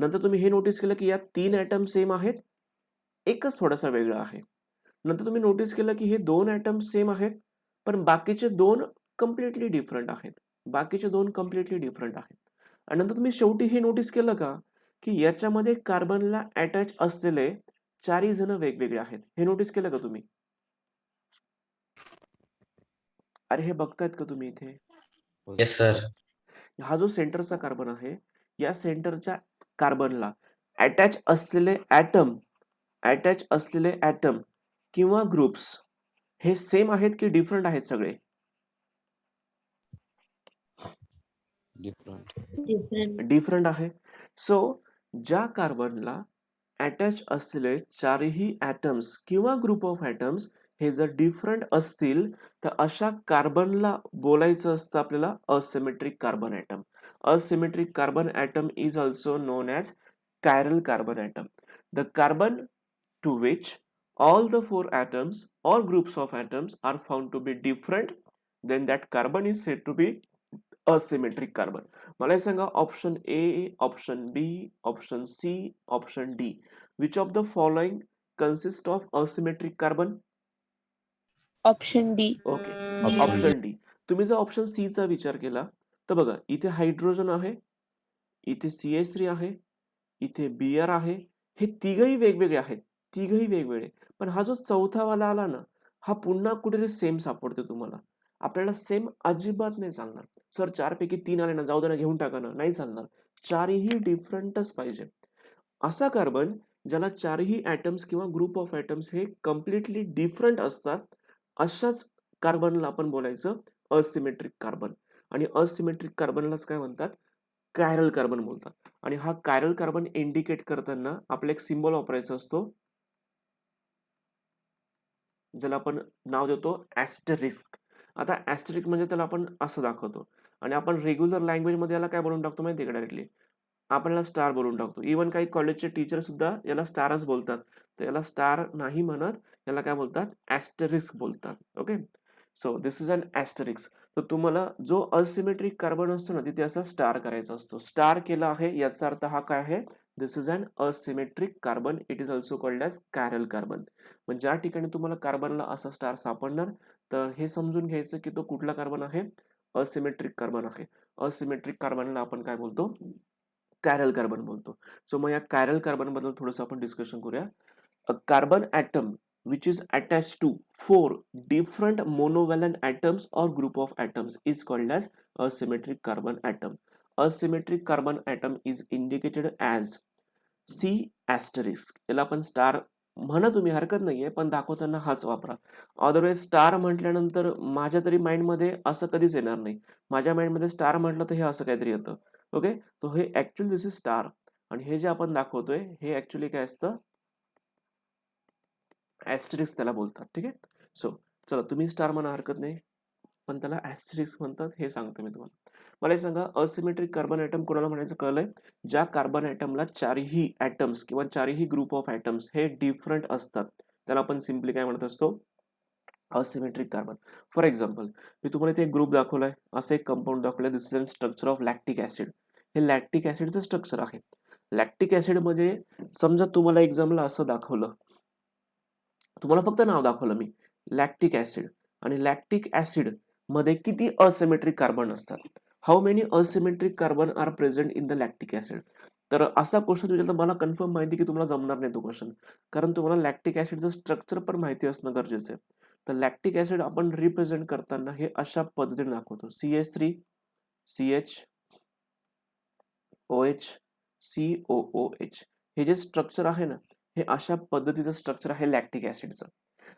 नंतर तुम्ही हे नोटीस केलं की या 3 ऍटम सेम आहेत, एकच थोडासा वेगळा आहे. नंतर तुम्ही नोटीस केलं की हे 2 ऍटम सेम आहेत, पण बाकीचे 2 कम्प्लिटली डिफरंट आहेत. बाकीचे 2 कम्प्लिटली डिफरंट आहेत. आणि नंतर तुम्ही शेवटी हे नोटीस केलं का की याच्यामध्ये कार्बनला अटॅच असलेले चारही जण वेगवेगळे आहेत. हे नोटीस केलं का तुम्ही? अरे हे बघतायत का तुम्ही इथे? Yes sir. हा जो सेंटरचा कार्बन आहे, या सेंटरच्या कार्बनला अटॅच असलेले ऍटम किंवा ग्रुप्स हे सेम आहेत की डिफरंट आहेत सगळे? Different. डिफरंट आहे. सो ज्या कार्बनला अटॅच असलेले चारही ऍटम्स किंवा ग्रुप ऑफ ऍटम्स हे जर डिफरंट असतील तर अशा कार्बनला बोलायचं असतं आपल्याला asymmetric carbon atom. Asymmetric carbon atom is also known as chiral carbon atom. The carbon to which all the 4 atoms or groups of atoms are found to be different, then that carbon is said to be asymmetric carbon. मला हे सांगा, option A, option B, option C, option D, which of the following consist of asymmetric carbon? Option D. Okay, Option option D. तुम्ही जर option C चा विचार केला तर बघा, इथे हायड्रोजन आहे, इथे CH3 आहे, इथे Br आहे. हे तिघही वेगवेगळे आहेत, तिघही वेगवेगळे. पण हा जो चौथा वाला आला ना, हा पुन्हा कुठेतरी सेम सापडतो तुम्हाला. आपल्याला सेम अजिबात नाही चालणार. सर 4 पैकी 3 आले ना, जाऊ दे ना, घेऊन टाका ना, नाही चालणार. चारही डिफरंटच पाहिजे. असा कार्बन ज्याला चारही ऍटम्स किंवा ग्रुप ऑफ ऍटम्स हे कम्प्लिटली डिफरंट असतात, अशाच कार्बनला आपण बोलायचं असिमेट्रिक कार्बन. आणि असिमेट्रिक कार्बनलाच काय म्हणतात? कायरल कार्बन बोलतात. आणि हा कायरल कार्बन इंडिकेट करताना आपला एक सिम्बॉल वापरायचा असतो, ज्याला आपण नाव देतो ऍस्टरिस्क. आता ऍस्टरिस्क म्हणजे त्याला आपण असं दाखवतो, आणि आपण रेग्युलर लँग्वेज मध्ये याला काय बोलून टाकतो माहिती आहे का? डायरेक्टली आपल्याला स्टार बोलून टाकतो. इव्हन काही कॉलेजचे टीचर सुद्धा याला स्टारच बोलतात. तर याला स्टार नाही म्हणत, याला काय बोलतात? ऍस्टरिस्क बोलतात. ओके, सो दिस इज अन ऍस्टरिस्क. तर तुम्हाला जो असिमेट्रिक कार्बन असतो ना, तिथे असा स्टार करायचा असतो. स्टार केला आहे याचा अर्थ हा काय आहे? This is an asymmetric carbon. It is also called as chiral carbon. पण ज्या ठिकाणी तुम्हाला कार्बनला असा स्टार सापडणार, तर हे समजून घ्यायचं की तो कुठला कार्बन आहे? असिमेट्रिक कार्बन आहे. असिमेट्रिक कार्बनला आपण काय बोलतो? कायरल कार्बन बोलतो. सो मग या कायरल कार्बन बद्दल थोडंसं आपण डिस्कशन करूया. A carbon atom which is attached to 4 different monovalent atoms or group of atoms is called as asymmetric carbon atom. Asymmetric carbon atom is indicated as C asterisk. याला आपण star म्हणा, तुम्ही हरकत नाहीये, पण दाखवताना हाच वापरा. अदरवाईज स्टार म्हटल्यानंतर माझ्या तरी माइंडमध्ये असं कधीच येणार नाही. माझ्या माइंडमध्ये स्टार म्हटलं तर हे असं काहीतरी येतं. ओके, तो हे ऍक्च्युअली दिस इज स्टार, आणि हे जे आपण दाखवतोय हे ऍक्च्युअली काय असतं? ऍस्टरिस्क त्याला बोलतात. ठीक आहे. सो चला, तुम्ही स्टार म्हणा, हरकत नाही, पण त्याला ऍस्टरिस्क म्हणतात, हे सांगतो मी तुम्हाला. मला हे सांगा, असिमेट्रिक कार्बन ॲटम कोणाला म्हणायचं कळलंय? ज्या कार्बन ॲटमला चारही ॲटम्स किंवा चारही ग्रुप ऑफ ॲटम्स हे डिफरंट असतात, त्याला आपण सिम्पली काय म्हणत असतो? Asymmetric carbon. फॉर एक्झाम्पल, मी तुम्हाला इथे एक ग्रुप दाखवलाय, असं एक कंपाऊंड दाखवलंय. This is a structure of lactic acid. हे लॅक्टिक ऍसिडचं स्ट्रक्चर आहे. लॅक्टिक ऍसिड मध्ये समजा तुम्हाला एक्झामला असं दाखवलं, तुम्हाला फक्त नाव दाखवलं मी, लॅक्टिक ऍसिड, आणि लॅक्टिक ऍसिड मध्ये किती असिमेट्रिक कार्बन असतात? How many asymmetric carbon are present in the lactic acid? तर असा क्वेश्चन विचारला, मला कन्फर्म माहिती की तुम्हाला जमणार नाही तो क्वेश्चन, कारण तुम्हाला लॅक्टिक ऍसिडचं स्ट्रक्चर पण माहिती असणं गरजेचं आहे. तर लॅक्टिक ऍसिड आपण रिप्रेझेंट करताना हे अशा पद्धतीने दाखवतो: CH3, CH, OH COOH. हे जे स्ट्रक्चर आहे ना, हे अशा पद्धतीचं स्ट्रक्चर आहे लॅक्टिक ऍसिडचं.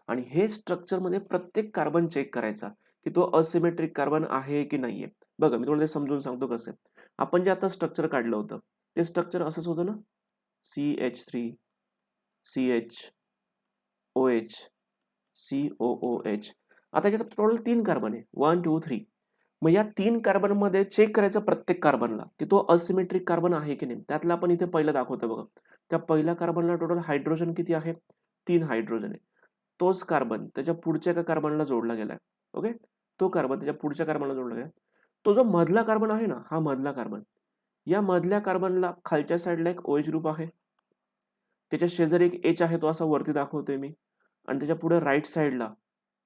आणि हे स्ट्रक्चर मध्ये प्रत्येक कार्बन चेक करायचा की तो असिमेट्रिक कार्बन आहे की नाहीये. बघा मी तुम्हाला ते समजून सांगतो कसं आहे. आपण जे आता स्ट्रक्चर काढलं होतं ते स्ट्रक्चर असंच होतं ना, CH3 CH OH COOH. आता याच्यात टोटल 3 कार्बन आहे, 1 2 3. मग या 3 कार्बन मध्ये चेक करायचं प्रत्येक कार्बनला की तो असिमेट्रिक कार्बन आहे की नाही. त्यातला आपण इथे पहिलं दाखवतो बघा. त्या पहिल्या कार्बनला टोटल हायड्रोजन किती आहे? 3 हायड्रोजन आहे. तोच कार्बन त्याच्या पुढच्या एका कार्बनला जोडला गेलाय. ओके, तो कार्बन त्याच्या पुढच्या कार्बनला जोडला गेला. तो जो मधला कार्बन आहे ना, हा मधला कार्बन, या मधल्या कार्बनला खालच्या साईडला एक OH ग्रुप आहे, त्याच्या शेजारी एक H आहे, तो असा वरती दाखवतोय मी, आणि त्याच्या पुढे राईट साईडला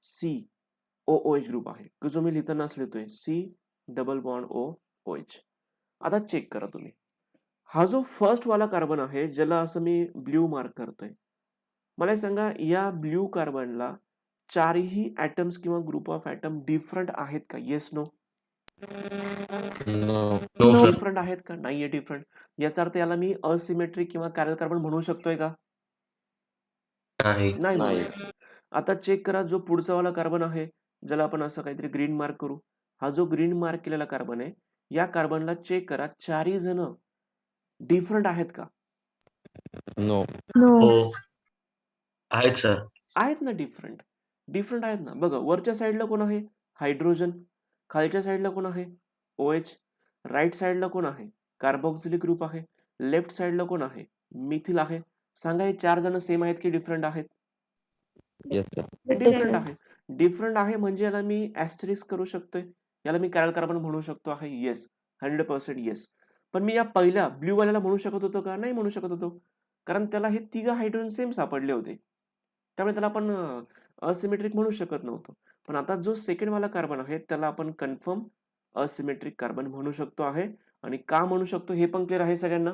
COOH ग्रुप आहे, की जो मी लिहितानाच लिहितोय C+OH. आता चेक करा तुम्ही, हा जो फर्स्ट वाला कार्बन आहे ज्याला असं मी ब्ल्यू मार्क करतोय, मला सांगा या ब्ल्यू कार्बनला चारही ऍटम्स किंवा ग्रुप ऑफ ऍटम डिफरंट आहेत का? Yes no? No sir. Different आहेत का? नाहीये डिफरंट. याचा अर्थ याला मी असिमेट्रिक किंवा कॅरल कार्बन म्हणू शकतोय का? नाही. नाही म्हणू शकत. आता चेक करा, जो पुढचा वाला कार्बन आहे ज्याला आपण असं काहीतरी ग्रीन मार्क करू, हा जो ग्रीन मार्क केलेला कार्बन आहे, या कार्बनला चेक करा, चारही जण डिफरंट आहेत का? नो हो आहेत सर. आहेत ना, डिफरंट. डिफरंट आहेत ना. बघा वरच्या साईडला कोण आहे? हायड्रोजन. खालच्या साईडला कोण आहे? OH. राईट साईडला कोण आहे? कार्बोक्सिलिक ग्रुप आहे. लेफ्ट साईडला कोण आहे? मिथिल आहे. सांगा हे 4 जण सेम आहेत की डिफरंट आहेत? Yes sir. डिफरंट आहे. डिफरंट आहे म्हणजे याला मी ऍस्टरिस्क करू शकतोय, याला मी कॅरल कार्बन म्हणू शकतो आहे. Yes, 100% yes. पण मी या पहिल्या ब्ल्यू वाल्याला म्हणू शकत होतो का? नाही म्हणू शकत होतो, कारण त्याला हे 3 हायड्रोजन सेम सापडले होते, त्यामुळे त्याला आपण असिमेट्रिक म्हणू शकत नव्हतो. पण आता जो सेकंड वाला कार्बन आहे त्याला आपण कन्फर्म असिमेट्रिक कार्बन म्हणू शकतो आहे. आणि का म्हणू शकतो हे पण क्लिअर आहे सगळ्यांना?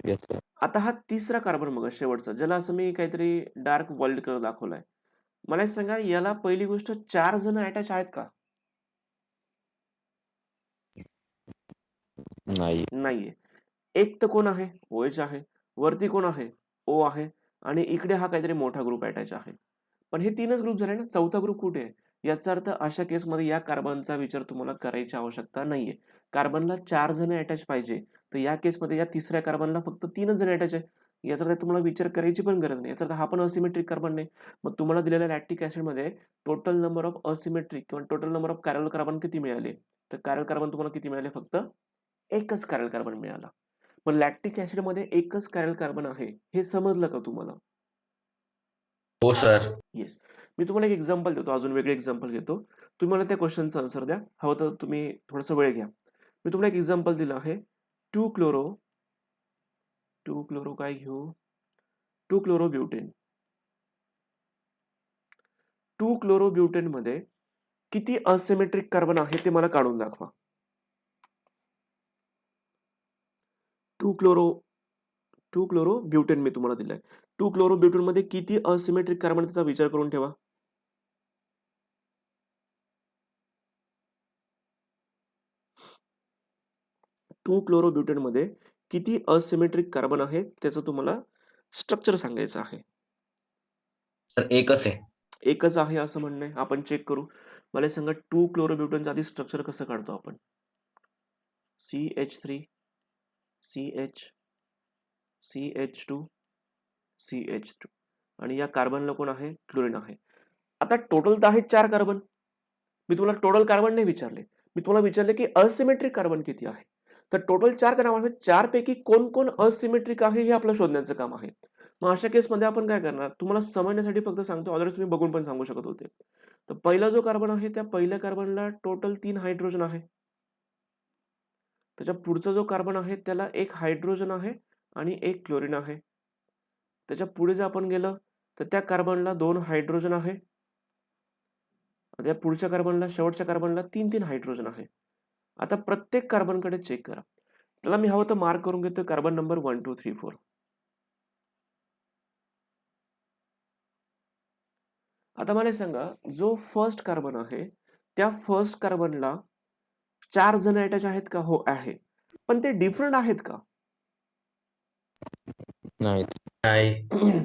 Yes sir. आता हा तिसरा कार्बन बघा, शेवटचा, ज्याला असं मी काहीतरी डार्क व्हाईट कलर दाखवलाय, मला एक सांगा, याला पहिली गोष्ट 4 जण अटॅच आहेत का? नाही. नाहीये. एक तर कोण आहे? OH आहे. वरती कोण आहे? O आहे. आणि इकडे हा काहीतरी मोठा ग्रुप अटॅच आहे. पण हे 3च ग्रुप झाले ना, चौथा ग्रुप कुठे आहे? याचा अर्थ अशा केसमध्ये या कार्बनचा विचार तुम्हाला करायची आवश्यकता नाहीये. कार्बनला 4 जण अटॅच पाहिजे, तर या केसमध्ये या तिसऱ्या कार्बनला फक्त 3च जण अटॅच आहे. याचा अर्थ तुम्हाला विचार करायची पण गरज नाही. याचा अर्थ हा पण असिमेट्रिक कार्बन नाही. मग तुम्हाला दिलेल्या लॅक्टिक ऍसिडमध्ये टोटल नंबर ऑफ असिमेट्रिक किंवा total number of chiral carbon किती मिळाले? तर कॅरल कार्बन तुम्हाला किती मिळाले? फक्त एकच कॅरल कार्बन मिळाला. पण लॅक्टिक ऍसिड मध्ये एकच कॅरल कार्बन आहे, हे समजलं का तुम्हाला? हो सर. येस. मी तुम्हाला एक एक्झाम्पल देतो, अजून वेगळे एक्झाम्पल घेतो. तुम्ही मला त्या क्वेश्चनचा आन्सर द्या. हवं तर तुम्ही थोडासा वेळ घ्या. मी तुम्हाला एक एक्झाम्पल दिलं आहे. 2 क्लोरो काय घेऊ? 2 क्लोरोब्युटेन. 2 क्लोरोब्युटेन मध्ये किती असिमेट्रिक कार्बन आहे ते मला काढून दाखवा. 2 क्लोरोब्युटेन मी तुम्हाला दिलंय. 2 क्लोरोब्युटेन मध्ये किती असिमेट्रिक कार्बन, त्याचा विचार करून ठेवा. टू क्लोरोब्युटेन मध्ये किती असिमेट्रिक कार्बन आहे त्याचं तुम्हाला स्ट्रक्चर सांगायचं आहे. सर एकच आहे. एकच आहे असं म्हणणं आहे. आपण चेक करू. मला सांगा 2 क्लोरोब्युटेनचं आधी स्ट्रक्चर कसं काढतो आपण? CH3 CH CH2 CH2 आणि या कार्बनला कोण आहे? क्लोरीन आहे. आता टोटल तर आहे 4 कार्बन. मी तुम्हाला टोटल कार्बन नाही विचारले, मी तुम्हाला विचारले की असिमेट्रिक कार्बन किती आहे. तर टोटल 4 कार्बन आहेत. 4 पैकी कोण कोण असिमेट्रिक आहे हे आपलं शोधण्याचं काम आहे. मग अशा केसमध्ये आपण काय करणार, तुम्हाला समजण्यासाठी फक्त सांगतो, ऑलरेडी तुम्ही बघून पण सांगू शकत होते. तर पहिला जो कार्बन आहे त्या पहिल्या कार्बनला टोटल 3 हायड्रोजन आहे. त्याच्या पुढचा जो कार्बन आहे त्याला 1 हायड्रोजन आहे आणि 1 क्लोरीन आहे. त्याच्या पुढे जर आपण गेलं तर त्या कार्बनला 2 हायड्रोजन आहे. त्या पुढच्या कार्बनला, शेवटच्या कार्बनला 3 हायड्रोजन आहे. आता प्रत्येक कार्बनकडे चेक करा. त्याला मी हवं तर मार्क करून घेतोय कार्बन नंबर 1 2 3 4. आता मला सांगा, जो फर्स्ट कार्बन आहे त्या फर्स्ट कार्बनला 4 जण अटॅच आहेत का? हो आहे. पण ते डिफरंट आहेत का? नाही. नाही.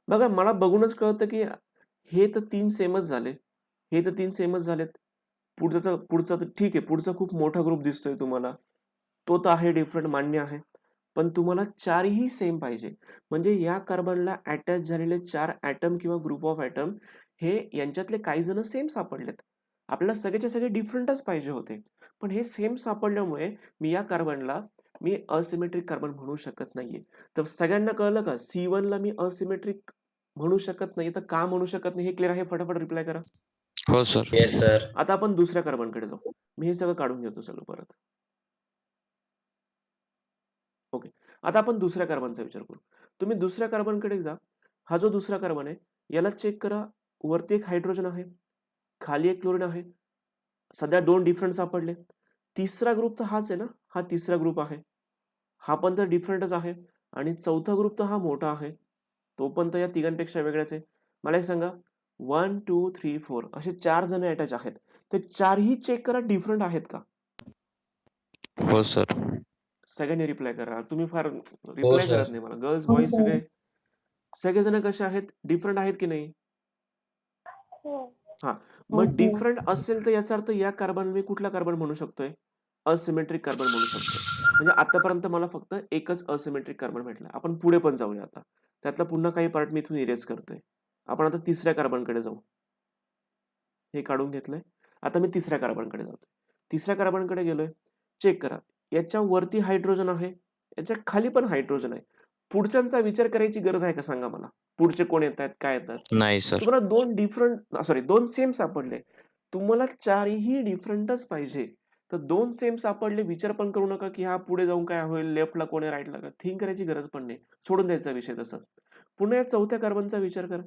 बघा मला बघूनच कळतं की हे तर 3 सेमच झाले. हे तर 3 सेमच झालेत. पुढचा तर ठीक आहे. पुढचा खूप मोठा ग्रुप दिसतोय तुम्हाला. तो तर आहे डिफरंट, मान्य आहे. पण तुम्हाला 4 ही सेम पाहिजे. म्हणजे या कार्बनला अटॅच झालेले 4 ॲटम किंवा ग्रुप ऑफ ॲटम हे यांच्यातले काही जण सेम सापडलेत. आपल्याला सगळेच्या सगळे डिफरंटच पाहिजे होते. पण हे सेम सापडल्यामुळे मी या कार्बनला असिमेट्रिक कार्बन म्हणू शकत नाहीये. तर सगळ्यांना कळलं का? C1 ला मी असिमेट्रिक म्हणू शकत नाही. तर का म्हणू शकत नाही हे क्लिअर आहे? फटाफट रिप्लाय करा. हो सर. Yes sir. आता आपण दुसऱ्या कार्बनकडे जाऊ. मी हे सगळं काढून घेतो सगळं परत. ओके. आता आपण दुसऱ्या कार्बनचा विचार करू. तुम्ही दुसऱ्या कार्बनकडे जा. हा जो दुसरा कार्बन आहे याला चेक करा. वरती एक हायड्रोजन आहे, खाली एक क्लोरीन आहे. सध्या 2 डिफरंट सापडले. तिसरा ग्रुप तर हाच आहे ना? हा तिसरा ग्रुप आहे. हा पण तर डिफरंटच आहे. आणि चौथा ग्रुप तर हा मोठा आहे. तो पण तर या तिघांपेक्षा वेगळाच आहे. मला हे सांगा 1, 2, 3, 4 असे 4 जण अटॅच आहेत. ते 4 ही चेक करा डिफरंट आहेत का? हो सर. सगळ्यांनी रिप्लाय करा. तुम्ही फार हो रिप्लाय सर. करत नाही मला. गर्ल्स, हो बॉईज सर. सगळेजण कसे आहेत? डिफरंट आहेत की नाही? हो. हां. हो मग सर. डिफरंट असेल तर याचा अर्थ या कार्बनला मी कुठला कार्बन म्हणू शकतोय? असिमेट्रिक कार्बन म्हणू शकतोय. म्हणजे आतापर्यंत मला फक्त एकच असिमेट्रिक कार्बन भेटलाय. आपण पुढे पण जाऊया आता. त्यातला पुन्हा काही पार्ट मी इथून इरेज करतोय. आपण आता तिसऱ्या कार्बनकडे जाऊ. हे काढून घेतलंय. आता मी तिसऱ्या कार्बनकडे जातोय. तिसऱ्या कार्बनकडे गेलोय. चेक करा. याच्या वरती हायड्रोजन आहे. याच्या खाली पण हायड्रोजन आहे. पुढच्यांचा विचार करायची गरज आहे का सांगा मला? पुढचे कोण येतायत? काय येतात? नाही सर. तुम्हाला 2 सेम सापडले. तुम्हाला 4 ही डिफरंटच पाहिजे. तर 2 सेम सापडले. विचार पण करू नका की हा पुढे जाऊन काय होईल? लेफ्टला कोण आहे? राईटला का? थिंक करायची गरज पण नाही. सोडून द्यायचा विषय तसाच. पुन्हा या चौथ्या कार्बनचा विचार करा.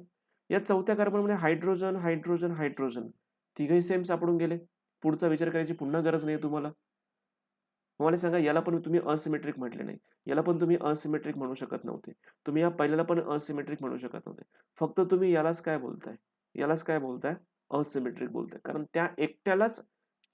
या चौथ्या कार्बनमध्ये हायड्रोजन, हायड्रोजन, हायड्रोजन तिघही सेम सापडून गेले. पुढचा विचार करायची पुन्हा गरज नाही तुम्हाला. मला सांगा याला पण तुम्ही असिमेट्रिक म्हटले नाही. याला पण तुम्ही असिमेट्रिक म्हणू शकत नव्हते. तुम्ही या पहिल्याला पण असिमेट्रिक म्हणू शकत नव्हते. फक्त तुम्ही यालाच काय बोलताय? यालाच काय बोलताय? असिमेट्रिक बोलताय. कारण त्या एकट्यालाच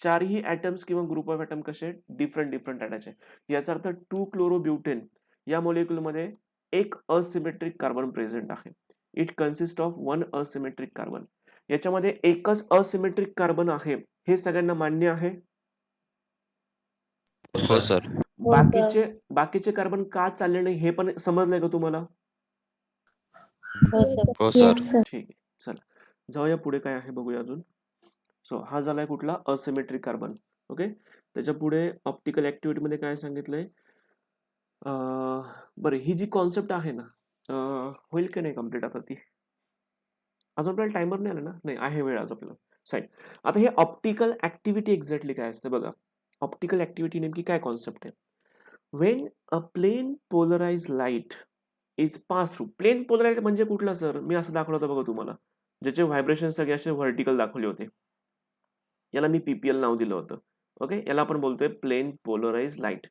4 ही ॲटम्स किंवा ग्रुप ऑफ ॲटम कसे डिफरंट अटॅच आहे. याचा अर्थ 2 क्लोरोब्युटेन या मॉलिक्यूलमध्ये एक असिमेट्रिक कार्बन प्रेझेंट आहे. It consist of 1 asymmetric carbon. याच्यामध्ये एकच असिमेट्रिक कार्बन आहे. हे सगळ्यांना मान्य आहे? हो सर. बाकीचे कार्बन का चालले नाही हे पण समजलंय का तुम्हाला? हो सर. हो सर. Yes, sir. ठीक आहे. चला. जाऊया पुढे काय आहे बघूया अजून. सो हा झालाय कुठला? Asymmetric carbon. ओके. त्याच्या पुढे ऑप्टिकल ऍक्टिव्हिटी मध्ये काय सांगितलंय? बरं ही जी कॉन्सेप्ट आहे ना होईल की नाही कम्प्लीट आता ती? अजून आपल्याला टायमर नाही आला ना? नाही आहे वेळ आज आपल्याला. साईड. आता हे ऑप्टिकल ऍक्टिव्हिटी एक्झॅक्टली काय असते बघा. ऑप्टिकल ऍक्टिव्हिटी नेमकी काय कॉन्सेप्ट आहे? When a plane polarized light is passed through. Plane polarize म्हणजे कुठला सर? मी असं दाखवलं होतं बघा तुम्हाला. ज्याचे व्हायब्रेशन सगळे असे व्हर्टिकल दाखवले होते. याला मी PPL नाव दिलं होतं. ओके. याला आपण बोलतोय plane polarise light.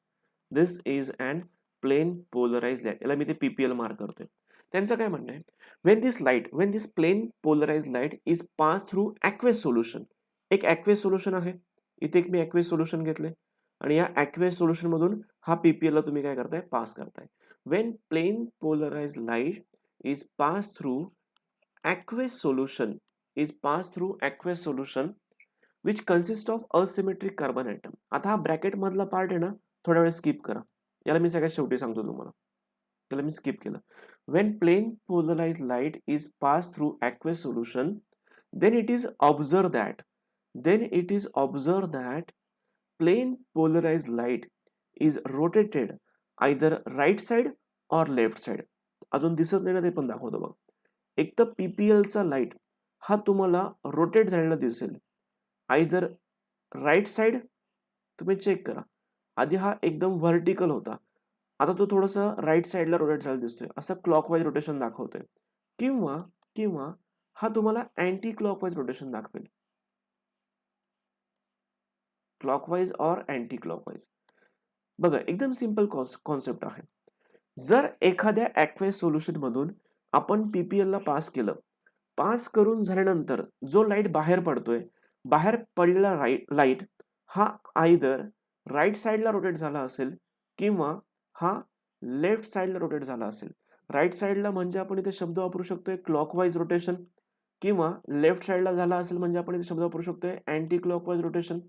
This is an plane polarise light. याला मी ते PPL मार्क करतोय. त्यांचं काय म्हणणं आहे? when this plane polarized light is passed through aqueous solution. एक aqueous solution आहे. इथे एक मी aqueous solution घेतले. आणि या aqueous solution मधून हा PPL ला तुम्ही काय करताय? पास करताय. When plane polarized light is passed through aqueous solution which consists of asymmetric carbon atom. आता हा ब्रॅकेट मधला पार्ट आहे ना थोड्या वेळ स्किप करा. याला मी सगळ्यात शेवटी सांगतो तुम्हाला. त्याला मी स्किप केलं. When plane polarized light is passed through aqueous solution, then it is observed that plane polarized light is rotated either right side or left side. अजून दिसत नाही ना ते पण दाखवतो बघ. एक तर PPL चा लाईट हा तुम्हाला रोटेट झालेला दिसेल. आयदर राईट साइड तुम्ही चेक करा. आधी हा एकदम व्हर्टिकल होता. आता तो थोडासा राईट साइडला रोटेट झालेला दिसतोय. असं क्लॉकवाईज रोटेशन दाखवतोय. किंवा हा तुम्हाला अँटी क्लॉकवाईज रोटेशन दाखवेल. क्लॉकवाईज और अँटी क्लॉकवाईज. बघा एकदम सिंपल कॉन्सेप्ट आहे. जर एखाद्या ॲक्वेस सोल्युशन मधून आपण PPL ला पास केलं. पास करून झाल्यानंतर जो लाईट बाहेर पडतोय, बाहेर पडलेला लाईट हा आयदर राईट साईडला रोटेट झाला असेल किंवा हा लेफ्ट साईडला रोटेट झाला असेल. राईट साईडला म्हणजे आपण इथे शब्द वापरू शकतोय क्लॉकवाईज रोटेशन, किंवा लेफ्ट साईडला झाला असेल म्हणजे आपण इथे शब्द वापरू शकतोय अँटी क्लॉकवाईज रोटेशन.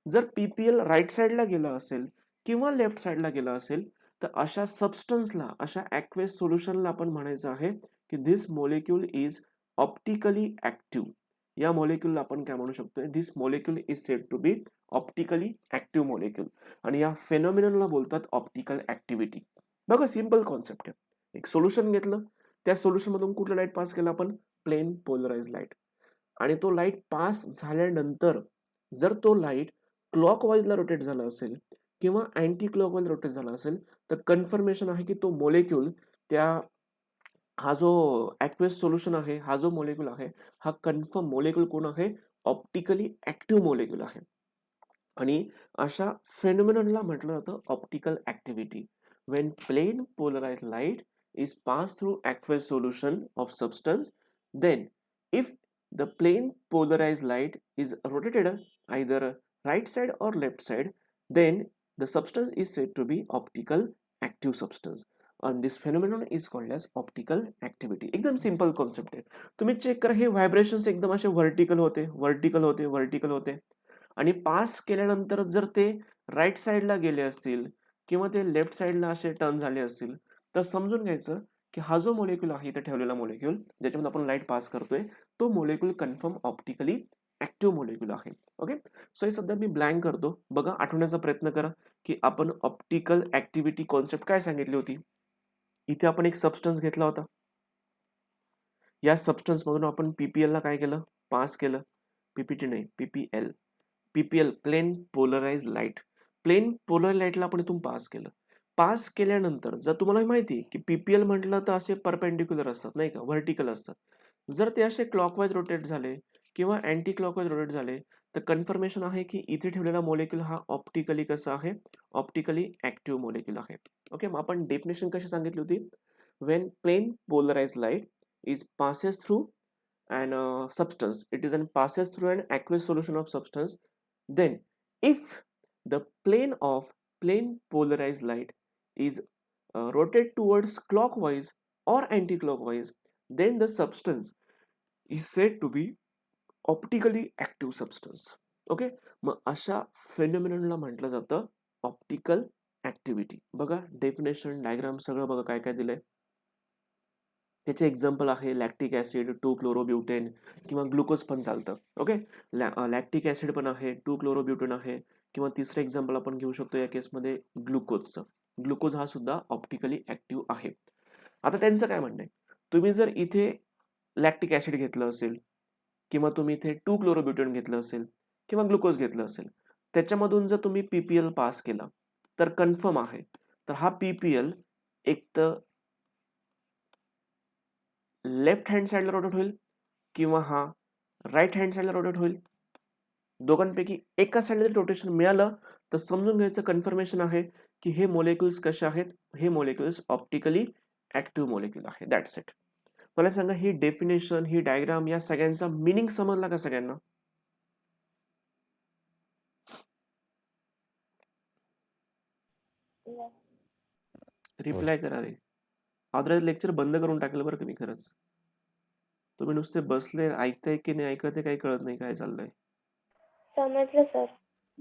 जर पीपीएल राईट साईडला गेला असेल किंवा लेफ्ट साईडला गेला असेल तर अशा सबस्टन्सला, अशा ॲक्वेस सोल्युशनला आपण म्हणायचं आहे की this molecule is optically active. या मॉलिक्यूलला आपण काय म्हणू शकतोय, this molecule is said to be optically active molecule. आणि या फेनॉमिननला बोलतात ऑप्टिकल ऍक्टिव्हिटी. बघा सिंपल कॉन्सेप्ट आहे. एक सोल्युशन घेतलं, त्या सोल्युशन मधून कुठलं लाईट पास केलं आपण, प्लेन पोलराइज लाईट. आणि तो लाईट पास झाल्यानंतर जर तो लाईट क्लॉकवाईजला रोटेट झाला असेल किंवा अँटी क्लॉकवाईज रोटेट झाला असेल तर कन्फर्मेशन आहे की तो मॉलिक्यूल, त्या हा जो ॲक्वेस सोल्युशन आहे, हा जो मॉलिक्यूल आहे, हा कन्फर्म मॉलिक्यूल कोण आहे, ऑप्टिकली ऍक्टिव्ह मॉलिक्यूल आहे. आणि अशा फेनॉमिननला म्हटलं जातं optical activity. When plane polarised light is passed through aqueous solution of substance, then if the plane polarized light is rotated either right side or left side, then the substance is said to be optical active substance, and this phenomenon is called as optical activity. एकदम simple concept आहे. तुम्ही check करा, हे vibrations एकदम असे vertical होते, vertical होते, vertical होते, आणि पास केल्यानंतर जर ते राईट साईडला गेले असतील किंवा ते लेफ्ट साईडला असे टर्न झाले असतील तर समजून घ्यायचं की हा जो मॉलिक्यूल आहे इथे ठेवलेला मॉलिक्यूल ज्याच्यामध्ये आपण लाईट पास करतोय तो molecule confirm optically active molecule आहे. ओके, सो हे सध्या मी ब्लँक करतो. बघा, आठवण्याचा प्रयत्न करा की आपण ऑप्टिकल ऍक्टिव्हिटी कॉन्सेप्ट काय सांगितली होती. इथे आपण एक सबस्टन्स घेतला होता, या सबस्टन्स मधून आपण पीपीएल ला काय केलं, पास केलं. पीपीटी नाही, PPL. PPL plane polarise light. Plane polar लाईटला आपण इथून पास केलं. पास केल्यानंतर जर तुम्हाला माहिती की पीपीएल म्हटलं तर असे परपेंडिक्युलर असतात नाही का, व्हर्टिकल असतात. जर ते असे क्लॉकवाईज रोटेट झाले किंवा अँटी क्लॉकवाईज रोटेट झाले तर कन्फर्मेशन आहे की इथे ठेवलेला मॉलिक्यूल हा ऑप्टिकली कसा आहे, ऑप्टिकली ऍक्टिव्ह मॉलिक्यूल आहे. ओके, मग आपण डेफिनेशन कशी सांगितली होती, when plane polarised light is passes through an substance, it is and passes through an aqueous solution of substance, then if the plane of plane polarized light is rotate towards clockwise or anti-clockwise, then the substance is said to be optically active substance. Okay, मग अशा फेनॉमिननला म्हटलं जातं optical activity. बघा definition, diagram सगळं बघा काय काय दिलंय. त्याचे एक्झाम्पल आहे लॅक्टिक ऍसिड, 2-क्लोरोब्युटेन किंवा ग्लुकोज पण चालतं. ओके, लॅक्टिक ऍसिड पण आहे, 2-क्लोरोब्युटेन आहे, किंवा तिसरं एक्झाम्पल आपण घेऊ शकतो या केसमध्ये ग्लुकोजचं. ग्लुकोज हा सुद्धा ऑप्टिकली ऍक्टिव्ह आहे. आता त्यांचं काय म्हणणं आहे, तुम्ही जर इथे लॅक्टिक ऍसिड घेतलं असेल किंवा तुम्ही इथे 2-क्लोरोब्युटेन घेतलं असेल किंवा ग्लुकोज घेतलं असेल, त्याच्यामधून जर तुम्ही पीपीएल पास केला तर कन्फर्म आहे तर हा पीपीएल एक तर लेफ्ट हँड साईडला रोटेट होईल किंवा हा राईट हँड साईडला रोटेट होईल. दोघांपैकी एका साईडला जर रोटेशन मिळालं तर समजून घ्यायचं कन्फर्मेशन आहे की हे मॉलिक्युल्स कसे आहेत, हे मॉलिक्युल्स ऑप्टिकली ऍक्टिव्ह मॉलिक्यूल आहे. That's it. मला सांगा, ही डेफिनेशन, ही डायग्राम, या सगळ्यांचा मिनिंग समजला का सगळ्यांना? रिप्लाय करा रे. अदरवाईज लेक्चर बंद करून टाकलं बरं का मी खरंच. तुम्ही नुसते बसले, ऐकताय की नाही ऐकत काही कळत नाही काय चाललंय. समजलं सर.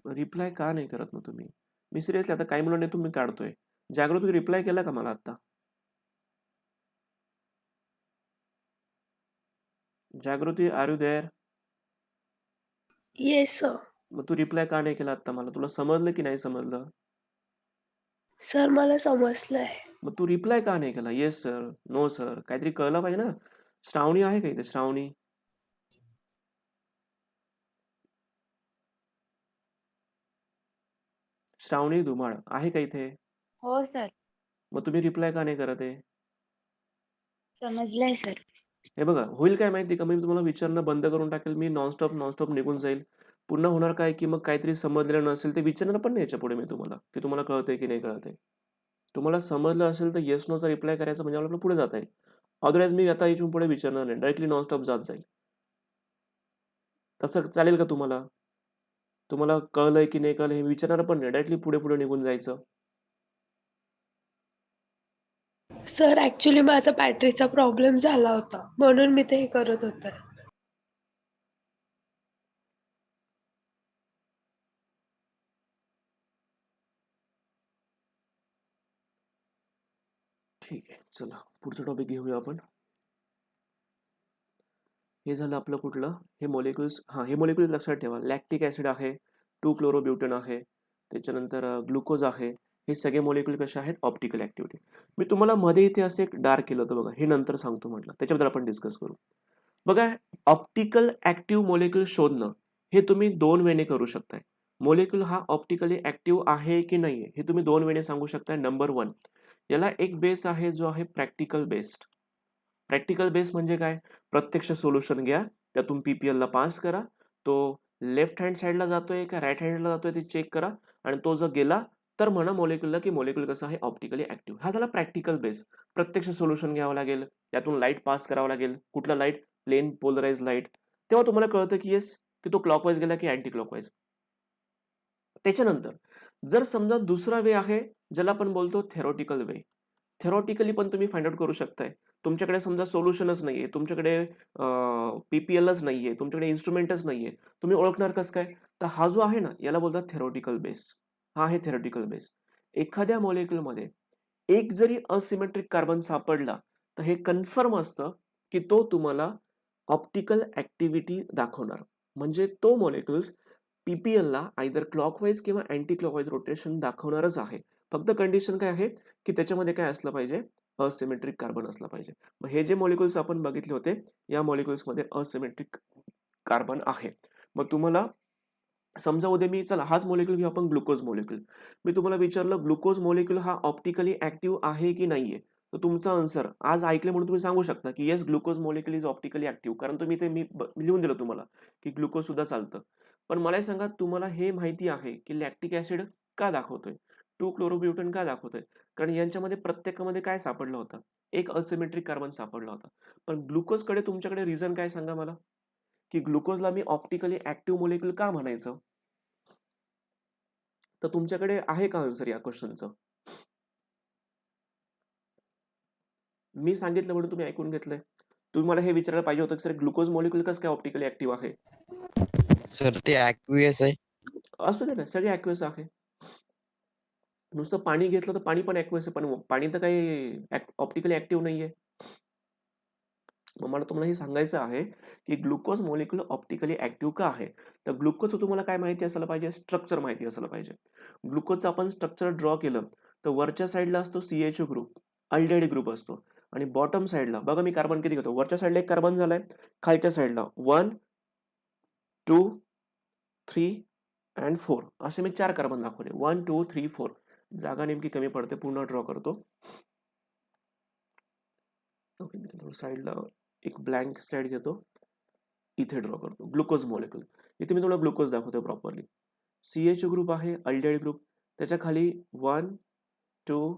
रिप्लाय का नाही करत मग तुम्ही? मी सिरियसली आता काही मुलांनी तुम्ही काढतोय. जागृती रिप्लाय केला का मला आता? Jagruti, are you there? Yes sir. मग तू रिप्लाय का नाही केला आता मला? तुला समजलं की नाही समजलं? सर मला समजलंय. मग तू रिप्लाय का नाही केला? येस सर, नो सर, काहीतरी कळलं पाहिजे ना. श्रावणी आहे का इथे? श्रावणी, श्रावणी धुमाळ आहे का इथे? हो सर. मग तुम्ही रिप्लाय का नाही करत आहे? समजलंय सर. हे बघा, होईल काय माहिती का, मी तुम्हाला विचारणं बंद करून टाकेल. मी नॉनस्टॉप निघून जाईल. पुन्हा होणार काय की मग काहीतरी समजलेलं नसेल ते विचारणार पण नाही याच्या पुढे मी तुम्हाला की तुम्हाला कळतंय की नाही कळतंय. तुम्हाला समजलं असेल तर येस नोचा रिप्लाय करायचा म्हणजे आपल्याला पुढे जाता येईल. अदरवाईज मी आता इथून पुढे विचारणार नाही, डायरेक्टली नॉनस्टॉप जात जाईल. तसं चालेल का तुम्हाला? तुम्हाला कळलंय की नाही कळलं हे विचारणार पण नाही, डायरेक्टली पुढे पुढे निघून जायचं. सर ऍक्च्युली माझा बॅटरीचा प्रॉब्लेम झाला होता म्हणून मी ते करत होते. ठीक आहे, चला पुढचं टॉपिक घेऊया आपण. हे झालं आपलं कुठलं, हे मॉलिक्युल्स. हे मॉलिक्युल्स लक्षात ठेवा. लॅक्टिक ऍसिड आहे, 2-क्लोरोब्युटेन आहे, त्याच्यानंतर ग्लुकोज आहे. हे सगळे मॉलिक्युल कसे आहेत, ऑप्टिकल ऍक्टिव्हिटी. मी तुम्हाला मध्ये इथे असं एक डार्क केलं होतं बघा, हे नंतर सांगतो म्हटलं, त्याच्याबद्दल आपण डिस्कस करू. बघा, ऑप्टिकल ऍक्टिव्ह मॉलिक्युल शोधणं हे तुम्ही 2 वेने करू शकताय. मॉलिक्युल हा ऑप्टिकली ऍक्टिव्ह आहे की नाहीये हे तुम्ही 2 वेने सांगू शकताय. नंबर 1, याला एक बेस आहे जो आहे प्रॅक्टिकल बेस्ड. प्रॅक्टिकल बेस म्हणजे काय, प्रत्यक्ष सोल्युशन घ्या, त्यातून PPL ला पास करा, तो लेफ्ट हँड साईडला जातोय का राईट हँडला जातोय ते चेक करा, आणि तो जर गेला तर म्हणा मॉलिक्युलला की मॉलिक्युल कसं आहे, ऑप्टिकली ऍक्टिव्ह. हा झाला प्रॅक्टिकल बेस. प्रत्यक्ष सोल्युशन घ्यावं लागेल, त्यातून लाईट पास करावं लागेल. कुठला लाईट, प्लेन पोलराइज लाईट. तेव्हा तुम्हाला कळतं की येस की तो क्लॉकवाईज गेला की अँटी क्लॉकवाईज. त्याच्यानंतर जर समजा दुसरा वे आहे ज्याला आपण बोलतो थेरॉटिकल वे. थेरॉटिकली पण तुम्ही फाइंड आउट करू शकताय. तुमच्याकडे समजा सोल्युशनच नाहीये, तुमच्याकडे PPLच नाहीये, तुमच्याकडे इन्स्ट्रुमेंटच नाहीये, तुम्ही ओळखणार कसं काय, तर हा जो आहे ना याला बोलतात थेरॉटिकल बेस. हा आहे थेरॉटिकल बेस. एखाद्या मॉलिक्युलमध्ये एक जरी असिमेट्रिक कार्बन सापडला तर हे कन्फर्म असतं की तो तुम्हाला ऑप्टिकल ऍक्टिव्हिटी दाखवणार. म्हणजे तो मॉलिक्युल्स PPL ला आयदर क्लॉकवाईज किंवा अँटी क्लॉकवाईज रोटेशन दाखवणारच आहे. फक्त कंडिशन काय आहे की त्याच्यामध्ये काय असलं पाहिजे, असिमेट्रिक कार्बन असला पाहिजे. मग हे जे मॉलिक्युल्स आपण बघितले होते या मॉलिक्युल्स मध्ये असिमेट्रिक कार्बन आहे. मग तुम्हाला समजा उद्या मी, चला हाच मॉलिक्युल घेऊ आपण, ग्लुकोज मॉलिक्युल. मी तुम्हाला विचारलं ग्लुकोज मॉलिक्युल हा ऑप्टिकली ऍक्टिव्ह आहे की नाहीये, तर तुमचा आन्सर आज ऐकले म्हणून तुम्ही सांगू शकता की yes glucose molecule is optically active, कारण तुम्ही ते मी लिहून दिलं तुम्हाला की ग्लुकोज सुद्धा चालतं. पण मला हे सांगा, तुम्हाला हे माहिती आहे की लॅक्टिक ऍसिड का दाखवतोय, 2-क्लोरोब्युटेन का दाखवतोय, कारण यांच्यामध्ये प्रत्येकामध्ये काय सापडलं होतं, एक असिमेट्रिक कार्बन सापडला होता. पण ग्लुकोज कडे तुमच्याकडे रिझन काय सांगा मला, की ग्लुकोजला मी ऑप्टिकली ऍक्टिव्ह मॉलिक्युल का म्हणायचं. तर तुमच्याकडे आहे का आन्सर या क्वेश्चनचं. मी सांगितलं म्हणून तुम्ही ऐकून घेतलंय. तुम्ही मला हे विचारायला पाहिजे होतं की सर ग्लुकोज मॉलिक्युल कसं काय ऑप्टिकली ऍक्टिव्ह आहे. सर ते ऍक्वियस आहे. असू दे ना, सगळे ऍक्वेस आहे. नुसतं पाणी घेतलं तर पाणी पण ऍक्वेस आहे, पण पाणी तर काही ऑप्टिकली ऍक्टिव्ह नाहीये. मग मला तुम्हाला हे सांगायचं आहे की ग्लुकोज मॉलिक्युल ऑप्टिकली ऍक्टिव्ह का आहे. तर ग्लुकोजचं तुम्हाला काय माहिती असायला पाहिजे, स्ट्रक्चर माहिती असायला पाहिजे. ग्लुकोजचं आपण स्ट्रक्चर ड्रॉ केलं तर वरच्या साईडला असतो CHO ग्रुप, अल्डेहाइड ग्रुप असतो, आणि बॉटम साईडला बघा मी कार्बन किती घेतो, वरच्या साईडला एक कार्बन झालाय, खालच्या साईडला 1, 2, 3 अँड 4 असे मी 4 कार्बन दाखवले. 1, 2, 3, 4. जागा नेमकी कमी पडते, पुन्हा ड्रॉ करतो. ओके, मी साईडला एक ब्लँक स्लाइड घेतो, इथे ड्रॉ करतो ग्लुकोज मॉलिक्युल. इथे मी तुम्हाला ग्लुकोज दाखवतो प्रॉपरली. CHO ग्रुप आहे, अल्डेहाइड ग्रुप, त्याच्या खाली 1, 2,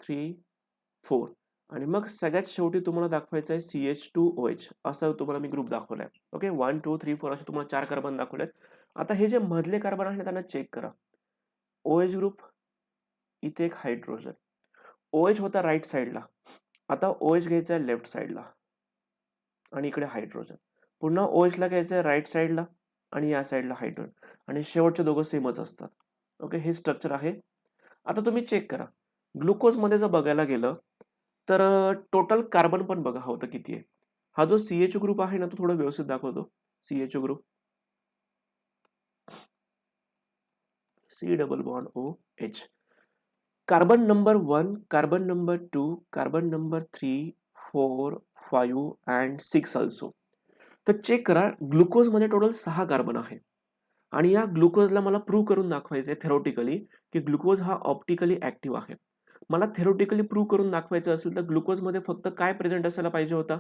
3, 4, आणि मग सगळ्यात शेवटी तुम्हाला दाखवायचं आहे CH2OH असा तुम्हाला मी ग्रुप दाखवलाय. ओके, 1, 2, 3, 4 असे तुम्हाला 4 कार्बन दाखवलेत. आता हे जे मधले कार्बन आहे त्यांना चेक करा. OH ग्रुप, इथे एक हायड्रोजन. OH होता राईट साईडला, आता OH घ्यायचा आहे लेफ्ट साईडला, आणि इकडे हायड्रोजन. पुन्हा OH ला घ्यायचं आहे राईट साईडला, आणि या साईडला हायड्रोजन, आणि शेवटचे दोघं सेमच असतात. ओके, हे स्ट्रक्चर आहे. आता तुम्ही चेक करा, ग्लुकोज मध्ये जर बघायला गेलं तर टोटल कार्बन पण बघा होतं किती आहे. हा जो CHO ग्रुप आहे ना तो थोडा व्यवस्थित दाखवतो. CHO group, C double bond OH. Carbon number 1, carbon number 2, carbon number 3, 4, 5 and 6 also. तर चेक करा, ग्लुकोज मध्ये टोटल 6 कार्बन आहे, आणि या ग्लुकोजला मला प्रूव्ह करून दाखवायचे थेरोटिकली की ग्लुकोज हा ऑप्टिकली ऍक्टिव्ह आहे. मला थेरोटिकली प्रूव्ह करून दाखवायचं असेल तर ग्लुकोज मध्ये फक्त काय प्रेझेंट असायला पाहिजे होता,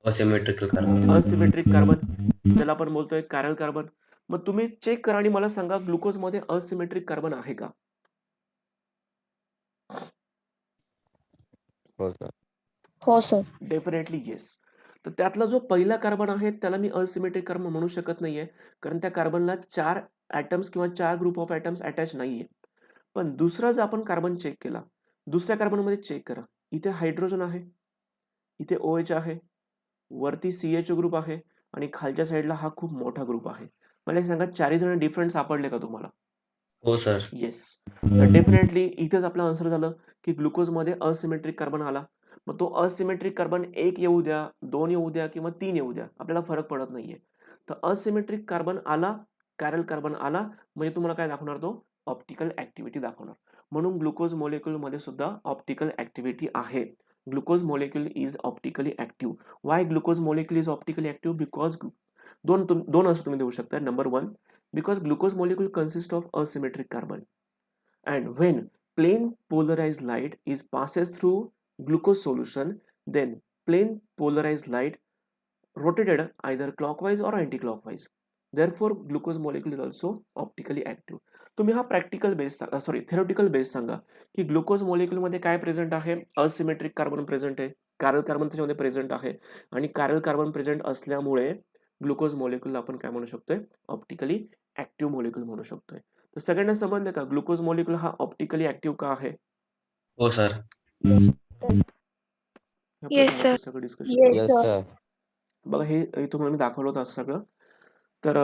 असिमेट्रिकल कार्बन. असिमेट्रिक कार्बन, ज्याला आपण बोलतोय कॅरल कार्बन. मग तुम्ही चेक करा आणि मला सांगा ग्लुकोज मध्ये असिमेट्रिक कार्बन आहे का. हो सर. हो सर. Definitely yes. तर त्यातला जो पहिला कार्बन आहे त्याला मी असिमेट्रिक कार्बन म्हणू शकत नाहीये, कारण त्या कार्बनला 4 ॲटम्स किंवा 4 ग्रुप ऑफ ॲटम्स अटॅच नाहीये. पण दुसरा जर आपण कार्बन चेक केला, दुसऱ्या कार्बनमध्ये चेक करा. इथे हायड्रोजन आहे, इथे OH आहे, वरती CH ग्रुप आहे आणि खालच्या साईडला हा खूप मोठा ग्रुप आहे. मला हे सांगा, चारही जण डिफरंट सापडले का तुम्हाला? हो सर. येस. तर डेफिनेटली इथेच आपलं आन्सर झालं की ग्लुकोजमध्ये असिमेट्रिक कार्बन आला. मग तो असिमेट्रिक कार्बन 1 येऊ द्या, 2 येऊ द्या किंवा 3 येऊ द्या, आपल्याला फरक पडत नाहीये. तर असिमेट्रिक कार्बन आला, कॅरल कार्बन आला म्हणजे तुम्हाला काय दाखवणार? तो ऑप्टिकल ऍक्टिव्हिटी दाखवणार. म्हणून ग्लुकोज मॉलिक्यूल मध्ये सुद्धा ऑप्टिकल ऍक्टिव्हिटी आहे. Glucose molecule is optically active. Y glucose molecule is optically active? Because दोन असं तुम्ही देऊ शकता. Number 1, because glucose molecule consists of asymmetric carbon, and when plane polarized light is passes through glucose solution, then plane polarized light rotated either clockwise or anti-clockwise. Therefore glucose molecule is also optically active. तुम्ही हा practical base theoretical base सांगा की glucose molecule मध्ये काय present आहे? Asymmetric carbon present आहे, Carol carbon त्याच्यामध्ये present आहे आणि कॅरल कार्बन प्रेझेंट असल्यामुळे ग्लुकोज मॉलिक्यूल आपण काय म्हणू शकतोय? ऑप्टिकली ऍक्टिव्ह मॉलिक्यूल म्हणू शकतोय. तर सगळ्यांना समजलं का ग्लुकोज मॉलिक्यूल हा ऑप्टिकली ऍक्टिव्ह का आहे? हो सर. Yes, sir. सगळं discussion Yes, yes sir. Sir. बघा, हे तुम्हाला मी दाखवलं होतं असं सगळं. तर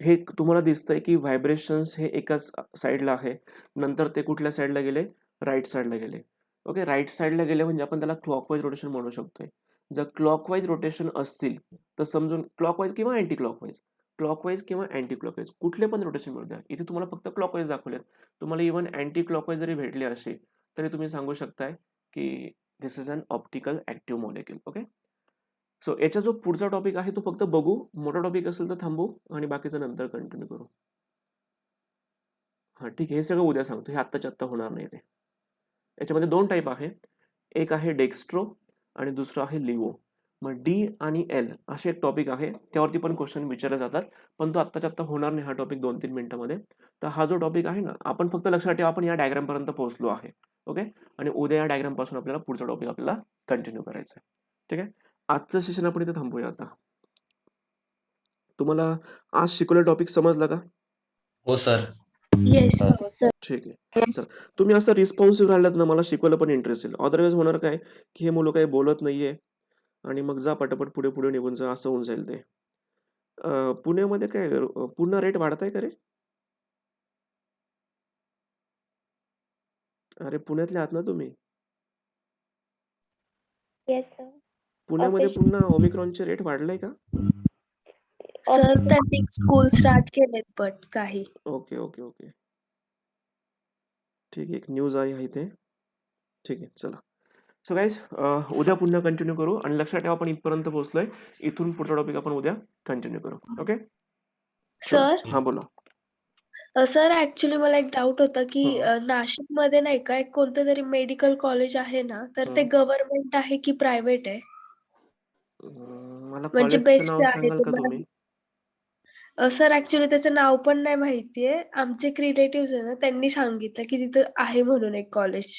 हे तुम्हाला दिसतंय की व्हायब्रेशन्स हे एकाच साईडला आहे, नंतर ते कुठल्या साईडला गेले? राईट साईडला गेले. ओके, राईट साईडला गेले म्हणजे आपण त्याला क्लॉकवाईज रोटेशन म्हणू शकतोय. जर क्लॉकवाईज रोटेशन असतील तर समजून क्लॉकवाईज किंवा अँटी क्लॉकवाईज कुठले पण रोटेशन मिळू द्या. इथे तुम्हाला फक्त क्लॉकवाईज दाखवलेत. तुम्हाला इव्हन अँटी क्लॉकवाईज जरी भेटले असे तरी तुम्ही सांगू शकताय की this is an optical active molecule. Okay, so याचा जो पुढचा टॉपिक आहे तो फक्त बघू. मोठा टॉपिक असेल तर थांबू आणि बाकीचं नंतर कंटिन्यू करू. हा ठीक आहे, हे सगळं उद्या सांगतो. हे आत्ताच्या आत्ता होणार नाही. ते याच्यामध्ये 2 टाईप आहे. एक आहे डेक्स्ट्रो आणि दुसरं आहे लिवो. मग D आणि L असे एक टॉपिक आहे, त्यावरती पण क्वेश्चन विचारले जातात, पण तो आत्ताच्या आत्ता होणार नाही हा टॉपिक 2-3 मिनिटांमध्ये. तर हा जो टॉपिक आहे ना, आपण फक्त लक्षात ठेवा आपण या डायग्राम पर्यंत पोहोचलो आहे. ओके, आणि उद्या या डायग्राम पासून आपल्याला पुढचा टॉपिक आपल्याला कंटिन्यू करायचा आहे. ठीक आहे, आजचं सेशन आपण इथे थांबूया. आता तुम्हाला आज शिकवलेला टॉपिक समजला का? हो सर. Yes sir. ठीक आहे, चला. तुम्ही असं रिस्पॉन्सिव्ह राहिलात ना, मला शिकवायला पण इंटरेस्ट येईल. अदरवाईज होणार काय की हे मुलं काही बोलत नाहीये आणि मग जा पटापट पुढे पुढे निघून जा, असं होऊन जाईल ते. पुण्यामध्ये काय पुन्हा रेट वाढताय का रे? अरे पुण्यातले आहात ना तुम्ही? Yes, sir. पुण्यामध्ये Official. पुन्हा ओमिक्रॉनचे रेट वाढलाय का? सर त्यांनी स्कूल स्टार्ट केलेत बट काही. ओके ओके ओके, ठीक आहे. एक न्यूज आहे इथे. ठीक आहे, चला. सो गाईज, उद्या पुन्हा कंटिन्यू करू आणि लक्षात ठेवा आपण इथपर्यंत पोहोचलोय. इथून पुढचा टॉपिक आपण उद्या कंटिन्यू करू. ओके सर हा बोला. सर ऍक्च्युली मला एक डाऊट होता की हं. नाशिक मध्ये नाही का एक कोणतं तरी मेडिकल कॉलेज आहे ना, तर ते गव्हर्नमेंट आहे की प्रायव्हेट आहे? मला म्हणजे कॉलेजचं बेस्ट नाव आहे सांगाल ते का मला. तुम्ही? सर ऍक्च्युली त्याचं नाव पण नाही माहितीये. आमचे एक रिलेटिव्ह आहे ना, त्यांनी सांगितलं की तिथं आहे म्हणून एक कॉलेज.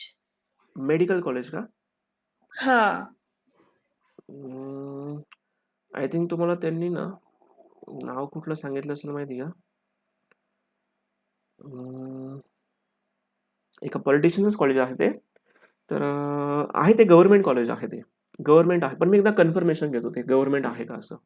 मेडिकल कॉलेज का? हा. आय थिंक तुम्हाला त्यांनी ना नाव कुठलं सांगितलं असेल माहिती का? एका पॉलिटिशियनच कॉलेज आहे ते. तर आहे ते गव्हर्नमेंट कॉलेज आहे. ते गव्हर्नमेंट आहे, पण मी एकदा कन्फर्मेशन घेतो ते गव्हर्नमेंट आहे का असं.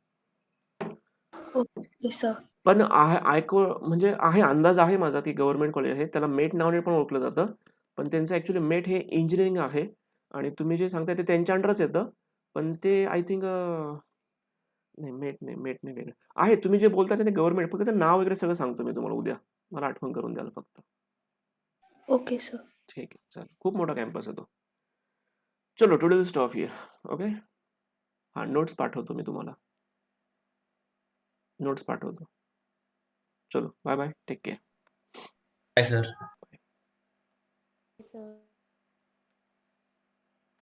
Okay sir. पण म्हणजे आहे, अंदाज आहे माझा की गव्हर्नमेंट कॉलेज आहे. त्याला मेट नावाने पण ओळखलं जातं, पण त्यांचं ऍक्च्युली मेट हे इंजिनिअरिंग आहे आणि तुम्ही जे सांगताय ते त्यांच्या अंडरच येतं. पण ते आय थिंक नाही, मेट नाही वेगळं आहे. तुम्ही जे बोलताय ते गव्हर्नमेंट, फक्त त्याचं नाव वगैरे सगळं सांगतो मी तुम्हाला उद्या. मला आठवण करून द्याल फक्त. Okay sir. ठीक आहे, चल. खूप मोठा कॅम्पस आहे तो. चलो, today will stop here. Okay, हा नोट्स पाठवतो मी तुम्हाला. नोट्स पाठवतो. चलो, बाय बाय, टेक केअर. काय सर? सर